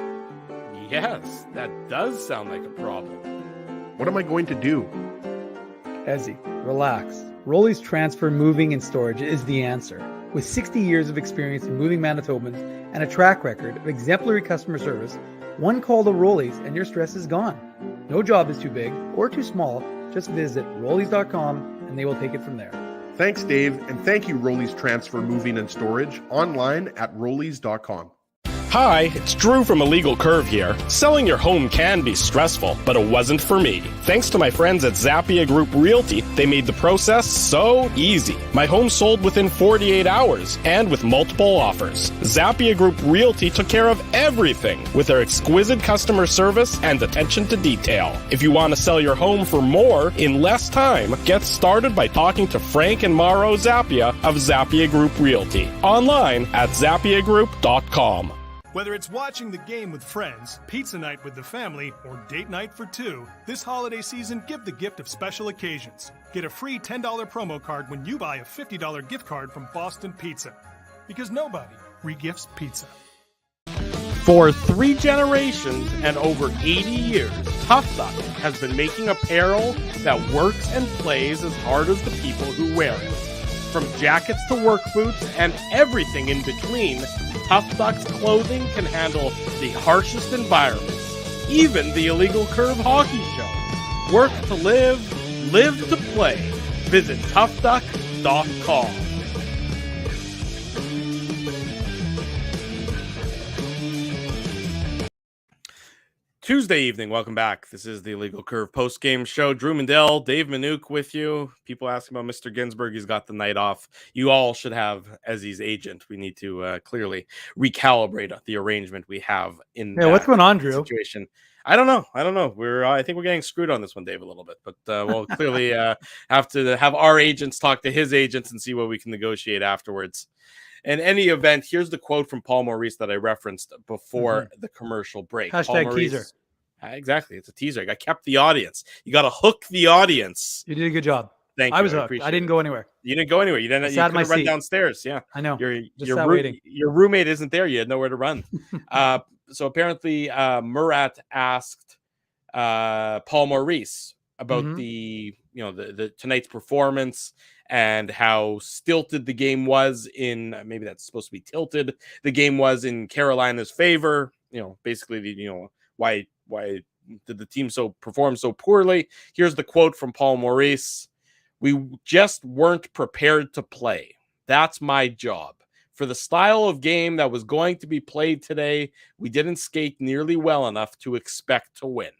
Yes, that does sound like a problem.
What am I going to do?
Ezzy, relax. Rolly's Transfer Moving and Storage is the answer. With 60 years of experience in moving Manitobans and a track record of exemplary customer service, one call to Rolly's and your stress is gone. No job is too big or too small. Just visit Rollies.com and they will take it from there.
Thanks, Dave, and thank you, Rollies Transfer Moving and Storage, online at Rollies.com.
Hi, it's Drew from Illegal Curve here. Selling your home can be stressful, but it wasn't for me. Thanks to my friends at Zappia Group Realty, they made the process so easy. My home sold within 48 hours and with multiple offers. Zappia Group Realty took care of everything with their exquisite customer service and attention to detail. If you want to sell your home for more in less time, get started by talking to Frank and Mauro Zappia of Zappia Group Realty. Online at zappiagroup.com.
Whether it's watching the game with friends, pizza night with the family, or date night for two, this holiday season give the gift of special occasions. Get a free $10 promo card when you buy a $50 gift card from Boston Pizza. Because nobody regifts pizza.
For 3 generations and over 80 years, Tough Duck has been making apparel that works and plays as hard as the people who wear it. From jackets to work boots and everything in between, Tough Duck's clothing can handle the harshest environments, even the Illegal Curve hockey show. Work to live, live to play. Visit toughduck.com. Tuesday evening, welcome back. This is the Illegal Curve post-game show. Drew Mandel, Dave Manouk with you. People asking about Mr. Ginsburg. He's got the night off. You all should have Ezzy's agent. We need to clearly recalibrate the arrangement we have in
what's going on, Drew?
Situation. I don't know. I think we're getting screwed on this one, Dave, a little bit. But we'll clearly have to have our agents talk to his agents and see what we can negotiate afterwards. In any event, here's the quote from Paul Maurice that I referenced before the commercial break.
Hashtag
Paul Maurice,
teaser.
Exactly. It's a teaser. I kept the audience. You got to hook the audience.
You did a good job.
Thank you.
I was hooked. I didn't go anywhere.
You didn't go anywhere. You didn't. You couldn't run downstairs. Yeah,
I know.
Your roommate isn't there. You had nowhere to run. So apparently, Murat asked Paul Maurice about the tonight's performance and how stilted the game was in. Maybe that's supposed to be tilted. The game was in Carolina's favor. Basically, why did the team perform so poorly? Here's the quote from Paul Maurice. We just weren't prepared to play. That's my job. For the style of game that was going to be played today, we didn't skate nearly well enough to expect to win.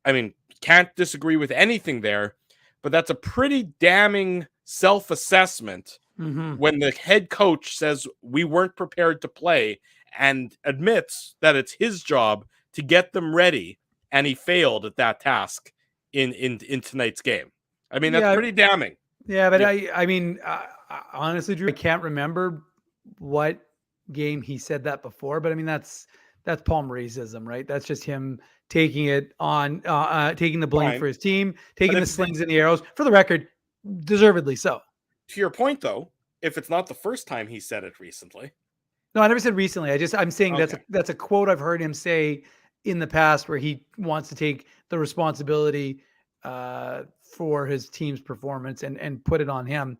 I mean, can't disagree with anything there, but that's a pretty damning self-assessment when the head coach says we weren't prepared to play and admits that it's his job to get them ready, and he failed at that task in tonight's game. I mean, that's pretty damning.
Yeah, but I mean, honestly, Drew, I can't remember what game he said that before, but I mean, that's Paul Mauriceism, right? That's just him taking it on, taking the blame for his team, taking the slings and the arrows. For the record, deservedly so.
To your point, though, if it's not the first time he said it recently.
No, I never said recently. I'm saying that's a quote I've heard him say in the past where he wants to take the responsibility for his team's performance and put it on him.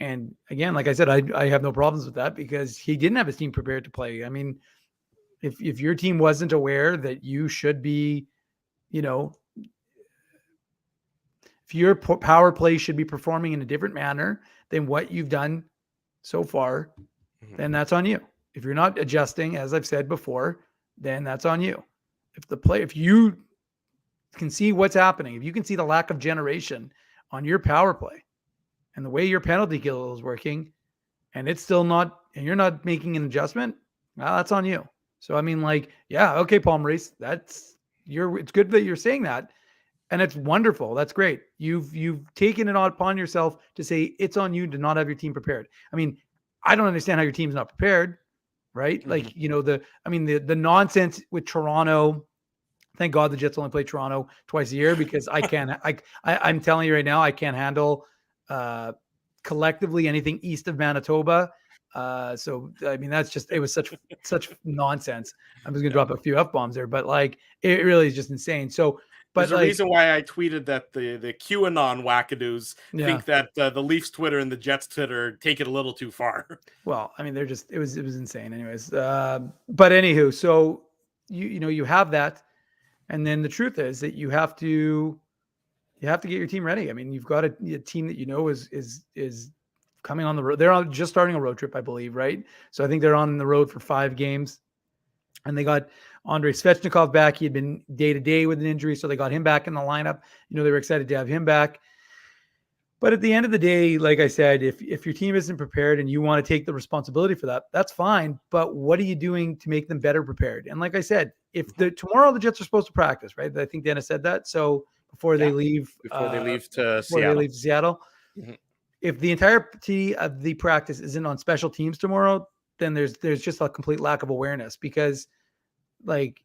And again, like I said, I have no problems with that because he didn't have his team prepared to play. I mean, if your team wasn't aware that you should be, if your power play should be performing in a different manner than what you've done so far, then that's on you. If you're not adjusting, as I've said before, then that's on you. if you can see what's happening, if you can see the lack of generation on your power play and the way your penalty kill is working, and it's still not, and you're not making an adjustment, well, that's on you. So, I mean, like, yeah, okay, Paul Maurice, it's good that you're saying that. And it's wonderful. That's great. You've taken it upon yourself to say it's on you to not have your team prepared. I mean, I don't understand how your team's not prepared, right?
Mm-hmm.
Like, the nonsense with Toronto. Thank God the Jets only play Toronto twice a year, because I'm telling you right now, I can't handle collectively anything east of Manitoba. So I mean, it was such nonsense. I'm just gonna drop a few F-bombs there, but like it really is just insane. So, but
there's a reason why I tweeted that the QAnon wackadoos think that the Leafs Twitter and the Jets Twitter take it a little too far.
Well, I mean, it was insane, anyways. But anywho, so you have that, and then the truth is that you have to get your team ready. I mean, you've got a team that is coming on the road. They're just starting a road trip, I believe, right? So I think they're on the road for 5 games. And they got Andrei Svechnikov back. He had been day-to-day with an injury, so they got him back in the lineup. They were excited to have him back. But at the end of the day, like I said, if your team isn't prepared and you want to take the responsibility for that, that's fine. But what are you doing to make them better prepared? And like I said, tomorrow the Jets are supposed to practice, right? I think Dennis said that. So before they leave
to
Seattle. Mm-hmm. If the entirety of the practice isn't on special teams tomorrow, then there's just a complete lack of awareness, because like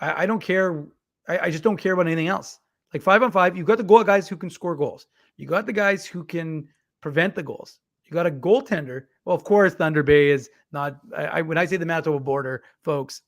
I don't care. I just don't care about anything else. Like 5-on-5, you've got the guys who can score goals. You got the guys who can prevent the goals. You got a goaltender. Well, of course, Thunder Bay is not. When I say the Manitoba border, folks,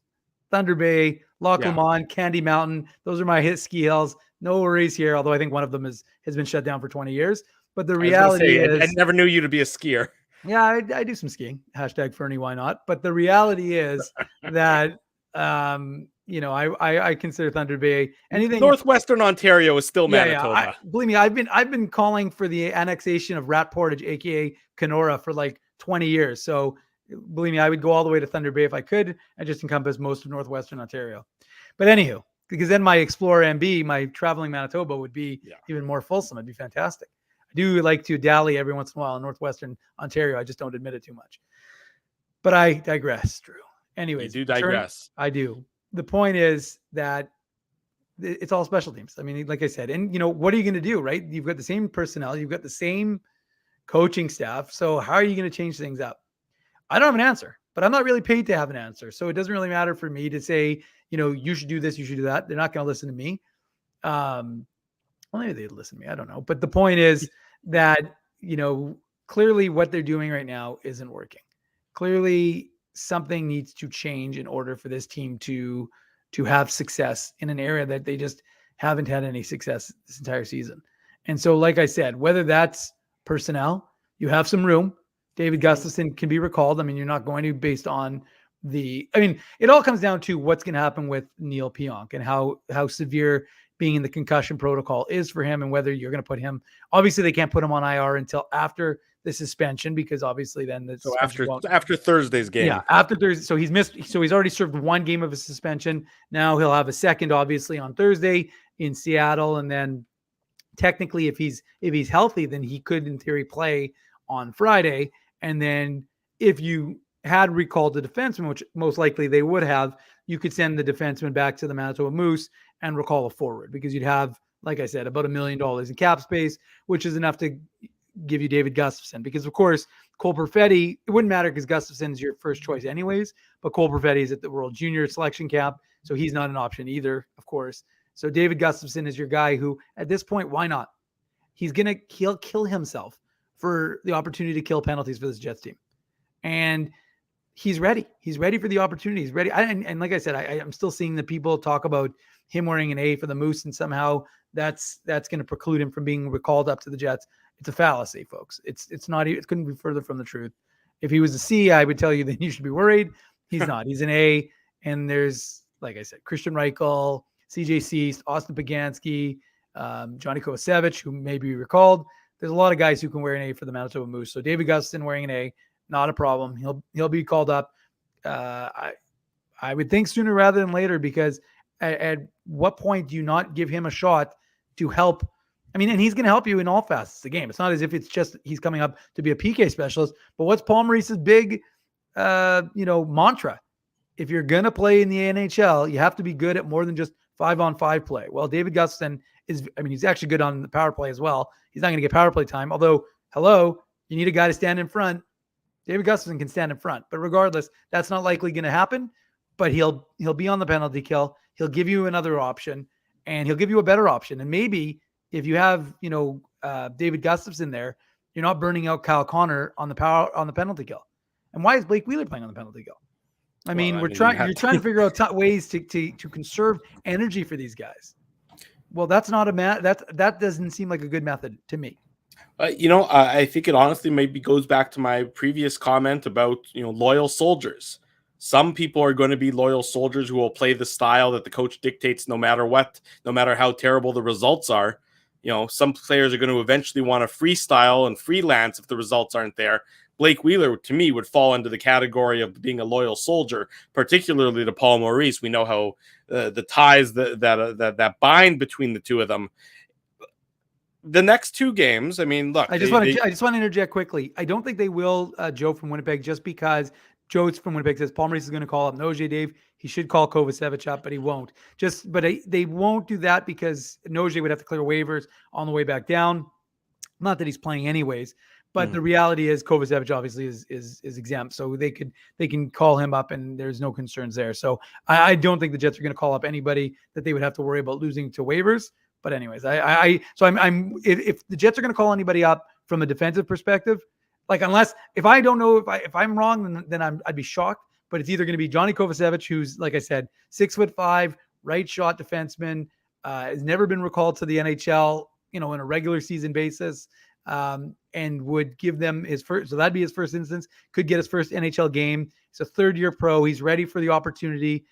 Thunder Bay, Loch Lomond, Candy Mountain, those are my ski hills. No worries here. Although I think one of them has been shut down for 20 years. But the reality is,
I never knew you to be a skier.
Yeah, I do some skiing. Hashtag Fernie, why not? But the reality is that I consider Thunder Bay anything.
Northwestern Ontario is still Manitoba.
Believe me, I've been calling for the annexation of Rat Portage, aka Kenora, for like 20 years. So believe me, I would go all the way to Thunder Bay if I could, and just encompass most of Northwestern Ontario. But anywho, because then my Explorer MB, my traveling Manitoba, would be even more fulsome. It'd be fantastic. I do like to dally every once in a while in Northwestern Ontario. I just don't admit it too much. But I digress, Drew. Anyways,
you do digress.
I do. The point is that it's all special teams. I mean, like I said, and what are you going to do, right? You've got the same personnel, you've got the same coaching staff. So how are you going to change things up? I don't have an answer, but I'm not really paid to have an answer. So it doesn't really matter for me to say, you should do this, you should do that. They're not going to listen to me. Well, maybe they'd listen to me. I don't know. But the point is that, clearly what they're doing right now isn't working. Clearly something needs to change in order for this team to have success in an area that they just haven't had any success this entire season. And so, like I said, whether that's personnel, you have some room. David Gustafson can be recalled. I mean, you're not going to based on it all comes down to what's going to happen with Neil Pionk and how severe being in the concussion protocol is for him, and whether you're going to put him. Obviously, they can't put him on IR until after the suspension, because obviously then
after Thursday's game.
Yeah, after Thursday. So he's missed. So he's already served 1 game of a suspension. Now he'll have a second, obviously, on Thursday in Seattle, and then technically, if he's healthy, then he could, in theory, play on Friday. And then if you had recalled the defenseman, which most likely they would have, you could send the defenseman back to the Manitoba Moose and recall a forward, because you'd have, like I said, about $1 million in cap space, which is enough to give you David Gustafson. Because of course, Cole Perfetti, it wouldn't matter because Gustafson's your first choice anyways, but Cole Perfetti is at the World Junior selection camp, so he's not an option either, of course. So David Gustafson is your guy who, at this point, why not? He'll kill himself for the opportunity to kill penalties for this Jets team. And he's ready. He's ready for the opportunity. He's ready. And like I said, I'm still seeing the people talk about him wearing an A for the Moose, and somehow that's going to preclude him from being recalled up to the Jets. It's a fallacy, folks. It's not. It couldn't be further from the truth. If he was a C, I would tell you that you should be worried. He's not. He's an A. And there's, like I said, Christian Reichel, CJ Cease, Austin Pagansky, Johnny Kovacevic, who may be recalled. There's a lot of guys who can wear an A for the Manitoba Moose. So David Gustafson wearing an A, not a problem. He'll be called up. I would think sooner rather than later, because At what point do you not give him a shot to help? I mean, and he's going to help you in all facets of the game. It's not as if it's just he's coming up to be a PK specialist. But what's Paul Maurice's big, mantra? If you're going to play in the NHL, you have to be good at more than just 5-on-5 play. Well, David Gustafsson he's actually good on the power play as well. He's not going to get power play time. Although, you need a guy to stand in front. David Gustafsson can stand in front. But regardless, that's not likely going to happen. But he'll be on the penalty kill. He'll give you another option, and he'll give you a better option. And maybe if you have, David Gustafsson there, you're not burning out Kyle Connor on the penalty kill. And why is Blake Wheeler playing on the penalty kill? You're trying to figure out ways to conserve energy for these guys. Well, that's not that doesn't seem like a good method to me.
I think it honestly maybe goes back to my previous comment about, loyal soldiers. Some people are going to be loyal soldiers who will play the style that the coach dictates no matter what, no matter how terrible the results are. Some players are going to eventually want to freestyle and freelance if the results aren't there. Blake Wheeler, to me, would fall into the category of being a loyal soldier, particularly to Paul Maurice. We know how the ties that bind between the two of them. The next two games, look.
I just want to interject quickly. I don't think they will, Joe from Winnipeg, just because Joe from Winnipeg says Paul Maurice is going to call up Noje, Dave. He should call Kovacevic up, but he won't. They won't do that because Noje would have to clear waivers on the way back down. Not that he's playing anyways. But the reality is Kovacevic obviously is exempt. So they can call him up and there's no concerns there. So I don't think the Jets are going to call up anybody that they would have to worry about losing to waivers. But anyways, if the Jets are going to call anybody up from a defensive perspective, if I don't know if I'm wrong, then I'd be shocked. But it's either going to be Johnny Kovacevic, who's, like I said, 6'5", right shot defenseman, has never been recalled to the NHL, in a regular season basis. And would give them his first, so that'd be his first instance, could get his first NHL game. He's a third-year pro. He's ready for the opportunity.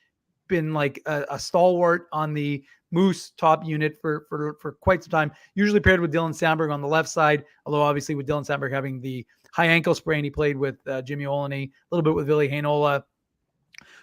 Been like a stalwart on the Moose top unit for quite some time, usually paired with Dylan Samberg on the left side, although obviously with Dylan Samberg having the high ankle sprain, he played with Jimmy Olney, a little bit with Ville Heinola.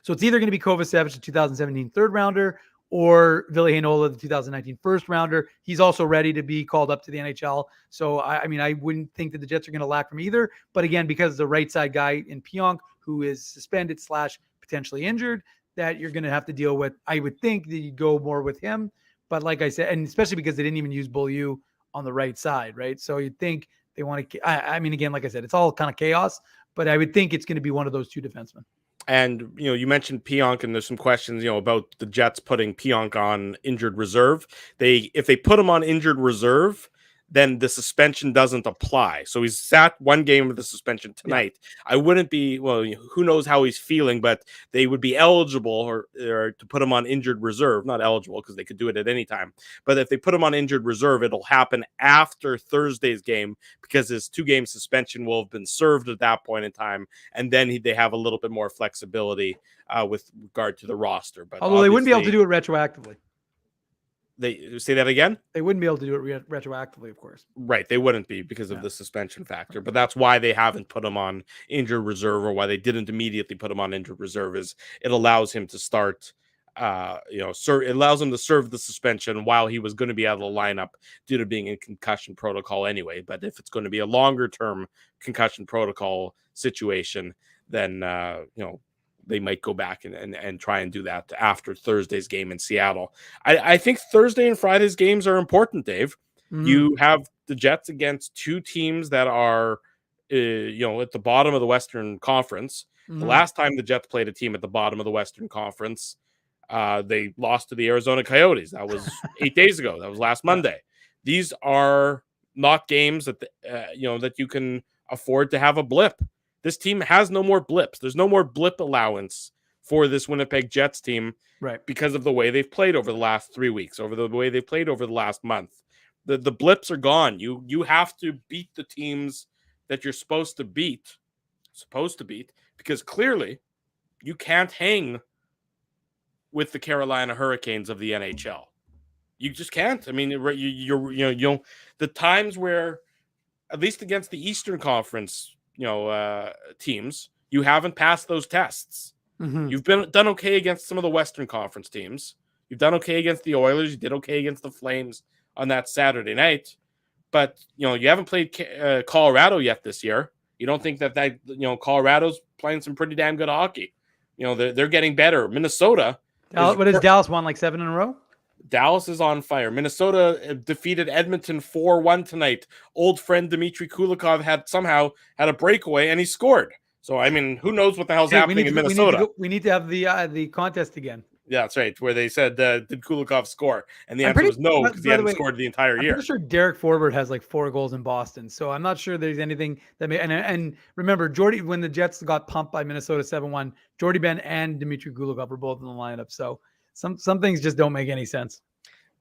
So it's either going to be Kovacevic, the 2017 third rounder, or Ville Heinola, the 2019 first rounder. He's also ready to be called up to the NHL. So, I wouldn't think that the Jets are going to lack from either. But again, because the right side guy in Pionk, who is suspended / potentially injured, that you're going to have to deal with. I would think that you go more with him. But like I said, and especially because they didn't even use Beaulieu on the right side, right? So you'd think they want to, again, like I said, it's all kind of chaos. But I would think it's going to be one of those two defensemen.
And, you mentioned Pionk, and there's some questions, about the Jets putting Pionk on injured reserve. If they put him on injured reserve, then the suspension doesn't apply. So he's sat one game of the suspension tonight. Yeah. I wouldn't be, who knows how he's feeling, but they would be eligible or to put him on injured reserve. Not eligible because they could do it at any time. But if they put him on injured reserve, it'll happen after Thursday's game because his 2-game suspension will have been served at that point in time. And then they have a little bit more flexibility with regard to the roster. But
although they wouldn't be able to do it retroactively.
They say that again?
They wouldn't be able to do it retroactively, of course.
Right. They wouldn't be because of the suspension factor. But that's why they haven't put him on injured reserve, or why they didn't immediately put him on injured reserve, is it allows him to start, it allows him to serve the suspension while he was going to be out of the lineup due to being in concussion protocol anyway. But if it's going to be a longer term concussion protocol situation, then, they might go back and try and do that after Thursday's game in Seattle. I think Thursday and Friday's games are important, Dave. Mm-hmm. You have the Jets against two teams that are, at the bottom of the Western Conference. Mm-hmm. The last time the Jets played a team at the bottom of the Western Conference, they lost to the Arizona Coyotes. That was 8 days ago. That was last Monday. These are not games that, that you can afford to have a blip. This team has no more blips. There's no more blip allowance for this Winnipeg Jets team, right? Because of the way they've played over the last 3 weeks, over the way they've played over the last month. The blips are gone. You have to beat the teams that you're supposed to beat, because clearly you can't hang with the Carolina Hurricanes of the NHL. You just can't. I mean, you're the times where, at least against the Eastern Conference, teams, you haven't passed those tests. Mm-hmm. You've done okay against some of the Western Conference teams. You've done okay against the Oilers. You did okay against the Flames on that Saturday night. But, you haven't played Colorado yet this year. You don't think that Colorado's playing some pretty damn good hockey. They're getting better. Minnesota.
What has Dallas won, like 7 in a row?
Dallas is on fire. Minnesota defeated Edmonton 4-1 tonight. Old friend Dmitry Kulikov had a breakaway, and he scored. So, I mean, who knows what the hell's happening in Minnesota?
We need to have the contest again.
Yeah, that's right. Where they said, did Kulikov score? And the answer was no, because he hadn't scored the entire year.
I'm pretty sure Derek Forbort has like 4 goals in Boston. So I'm not sure there's anything that may. And remember, when the Jets got pumped by Minnesota 7-1, Jordy Ben and Dmitry Kulikov were both in the lineup. So some things just don't make any sense.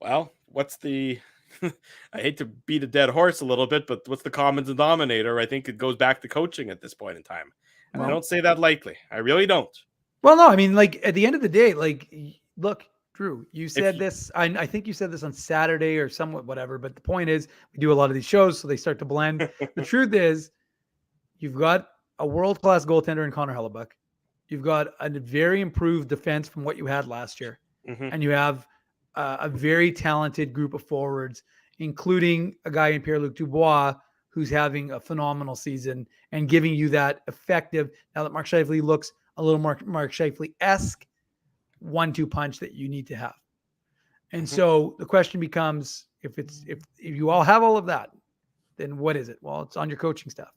Well, what's the I hate to beat a dead horse a little bit, but what's the common denominator? I think it goes back to coaching at this point in time. And I don't say that lightly. I really don't.
Well, no, I mean, like at the end of the day, like, look, Drew, you said this. I think you said this on Saturday or somewhat, whatever. But the point is, we do a lot of these shows, so they start to blend. The truth is, you've got a world-class goaltender in Connor Hellebuck. You've got a very improved defense from what you had last year, and you have a very talented group of forwards, including a guy in Pierre-Luc Dubois, who's having a phenomenal season and giving you that effective. Now that Mark Scheifele looks a little more Mark Scheifele-esque 1-2 punch that you need to have. And so the question becomes, if you all have all of that, then what is it? Well, it's on your coaching staff.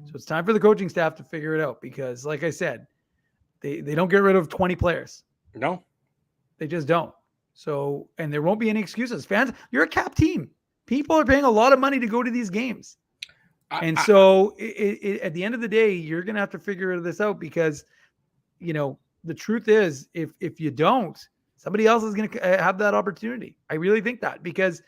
So it's time for the coaching staff to figure it out, because like I said, they don't get rid of 20 players.
No,
they just don't. So, and there won't be any excuses. Fans, you're a cap team. People are paying a lot of money to go to these games. And so at the end of the day, you're going to have to figure this out, because the truth is, if you don't, somebody else is going to have that opportunity. I really think that, because,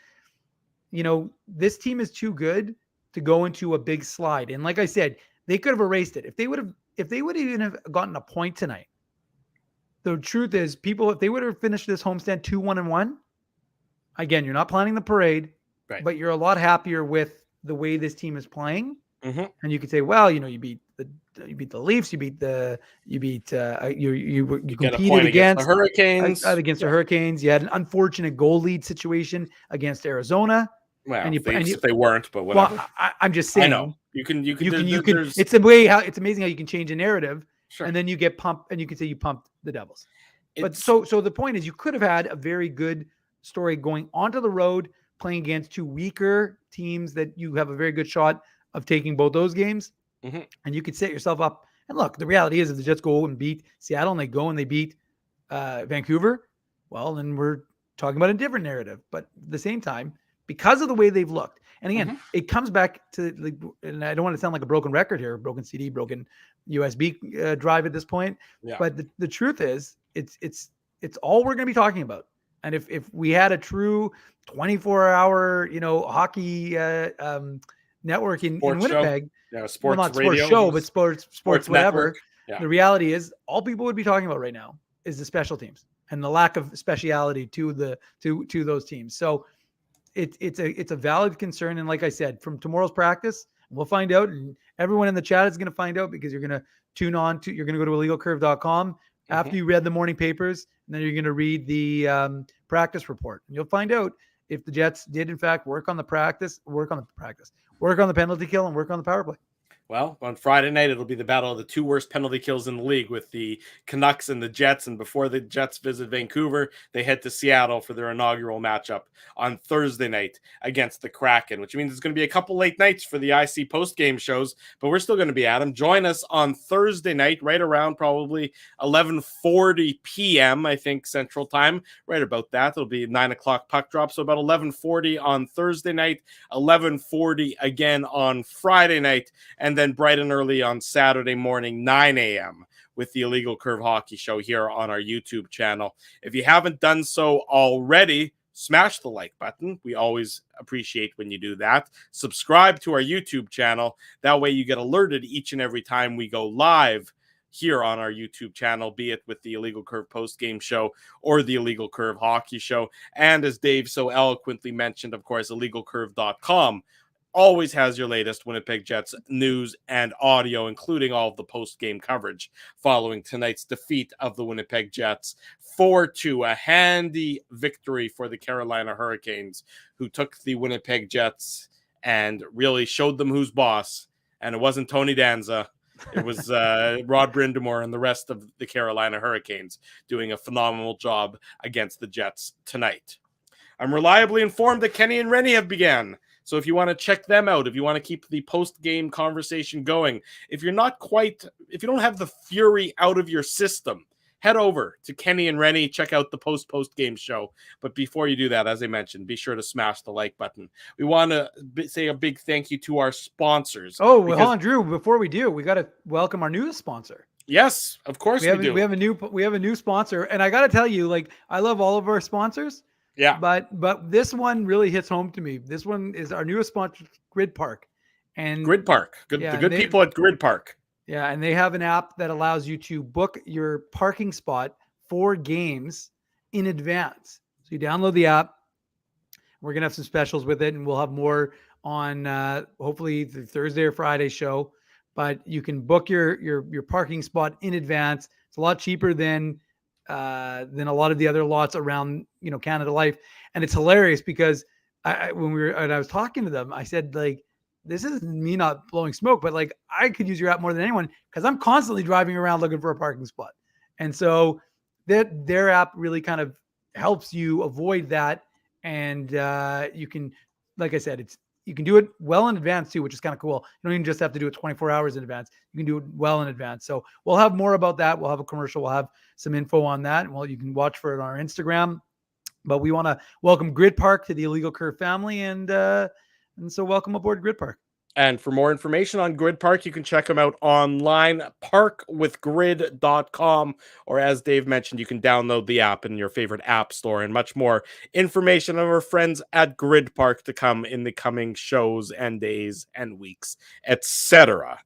this team is too good to go into a big slide. And like I said, they could have erased it. If they would even have gotten a point tonight, the truth is, if they would have finished this homestand 2-1-1, again, you're not planning the parade, right, but you're a lot happier with the way this team is playing. And you could say, well, you beat the Leafs, you competed against
the Hurricanes.
Against the Hurricanes, you had an unfortunate goal lead situation against Arizona.
Well, if they weren't, but whatever. Well,
I'm just saying.
I know you can.
It's a way how it's amazing how you can change a narrative, and then you get pumped, and you can say you pumped the Devils. But so the point is, you could have had a very good story going onto the road, playing against 2 weaker teams that you have a very good shot of taking both those games, and you could set yourself up. And look, the reality is, if the Jets go and beat Seattle and they go and they beat Vancouver, well, then we're talking about a different narrative. But at the same time, because of the way they've looked, and again, it comes back to, and I don't want to sound like a broken record here, broken CD, broken USB drive at this point, but the truth is, it's all we're going to be talking about. And if we had a true 24-hour, hockey network in Winnipeg,
sports
not
radio,
sports show, but sports whatever.
Yeah.
The reality is, all people would be talking about right now is the special teams and the lack of speciality to those teams. So it's a valid concern. And like I said, from tomorrow's practice, we'll find out, and everyone in the chat is going to find out, because you're going to you're going to go to illegalcurve.com after you read the morning papers, and then you're going to read the practice report, and you'll find out if the Jets did in fact work on the penalty kill, and work on the power play.
Well, on Friday night, it'll be the battle of the 2 worst penalty kills in the league, with the Canucks and the Jets. And before the Jets visit Vancouver, they head to Seattle for their inaugural matchup on Thursday night against the Kraken, which means it's going to be a couple late nights for the IC post-game shows, but we're still going to be at them. Join us on Thursday night, right around probably 11:40 p.m., I think, Central Time, right about that. It'll be 9 o'clock puck drop, so about 11:40 on Thursday night, 11:40 again on Friday night, and then bright and early on Saturday morning, 9 a.m., with the Illegal Curve Hockey Show here on our YouTube channel. If you haven't done so already, smash the like button. We always appreciate when you do that. Subscribe to our YouTube channel. That way you get alerted each and every time we go live here on our YouTube channel, be it with the Illegal Curve post-game show or the Illegal Curve Hockey Show. And as Dave so eloquently mentioned, of course, illegalcurve.com. always has your latest Winnipeg Jets news and audio, including all of the post-game coverage following tonight's defeat of the Winnipeg Jets 4-2, a handy victory for the Carolina Hurricanes, who took the Winnipeg Jets and really showed them who's boss. And it wasn't Tony Danza. It was Rod Brindamore and the rest of the Carolina Hurricanes doing a phenomenal job against the Jets tonight. I'm reliably informed that Kenny and Rennie have began. So if you want to check them out, if you want to keep the post-game conversation going, if you don't have the fury out of your system, head over to Kenny and Rennie, check out the post-game show. But before you do that, as I mentioned, be sure to smash the like button. We want to say a big thank you to our sponsors.
Oh, well, hold on, Drew. Before we do, we got to welcome our newest sponsor.
Yes, of course we do.
We have a new sponsor, and I got to tell you, like, I love all of our sponsors.
Yeah.
But this one really hits home to me. This one is our newest sponsor, Grid Park. And
Grid Park. The good people at Grid Park.
Yeah, and they have an app that allows you to book your parking spot for games in advance. So you download the app. We're going to have some specials with it, and we'll have more on hopefully the Thursday or Friday show. But you can book your parking spot in advance. It's a lot cheaper than a lot of the other lots around, Canada Life. And it's hilarious because when I was talking to them, I said, like, this is me not blowing smoke, but like, I could use your app more than anyone because I'm constantly driving around looking for a parking spot. And so their app really kind of helps you avoid that. And you can, like I said, you can do it well in advance too, which is kind of cool. You don't even just have to do it 24 hours in advance. You can do it well in advance. So we'll have more about that. We'll have a commercial. We'll have some info on that. And you can watch for it on our Instagram. But we want to welcome Grid Park to the Illegal Curve family. And so welcome aboard Grid Park.
And for more information on Grid Park, you can check them out online, parkwithgrid.com, or as Dave mentioned, you can download the app in your favorite app store, and much more information of our friends at Grid Park to come in the coming shows and days and weeks, etc.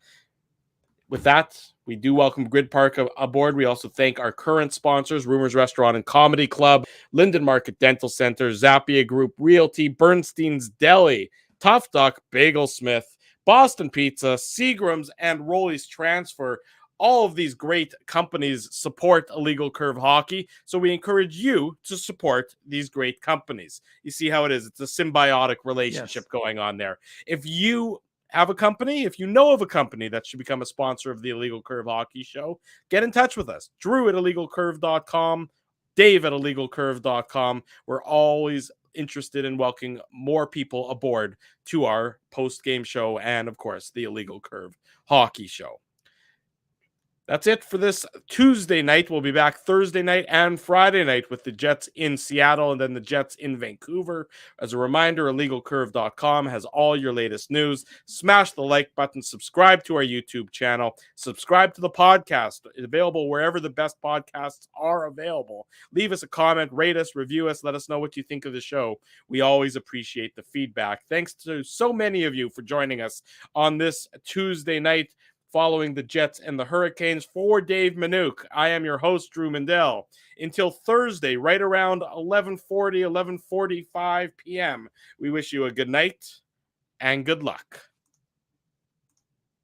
With that, we do welcome Grid Park aboard. We also thank our current sponsors, Rumors Restaurant and Comedy Club, Linden Market Dental Center, Zappia Group Realty, Bernstein's Deli, Tough Duck, Bagelsmith, Boston Pizza, Seagram's, and Rolly's Transfer. All of these great companies support Illegal Curve Hockey, so we encourage you to support these great companies. You see how it is. It's a symbiotic relationship going on there. If you have a company, if you know of a company that should become a sponsor of the Illegal Curve Hockey Show, get in touch with us. Drew at illegalcurve.com, Dave at illegalcurve.com. We're always interested in welcoming more people aboard to our post-game show and, of course, the Illegal Curve Hockey Show. That's it for this Tuesday night. We'll be back Thursday night and Friday night with the Jets in Seattle and then the Jets in Vancouver. As a reminder, illegalcurve.com has all your latest news. Smash the like button, subscribe to our YouTube channel, subscribe to the podcast. It's available wherever the best podcasts are available. Leave us a comment, rate us, review us, let us know what you think of the show. We always appreciate the feedback. Thanks to so many of you for joining us on this Tuesday night following the Jets and the Hurricanes. For Dave Manouk, I am your host, Drew Mandel. Until Thursday, right around 11:45 p.m., we wish you a good night and good luck.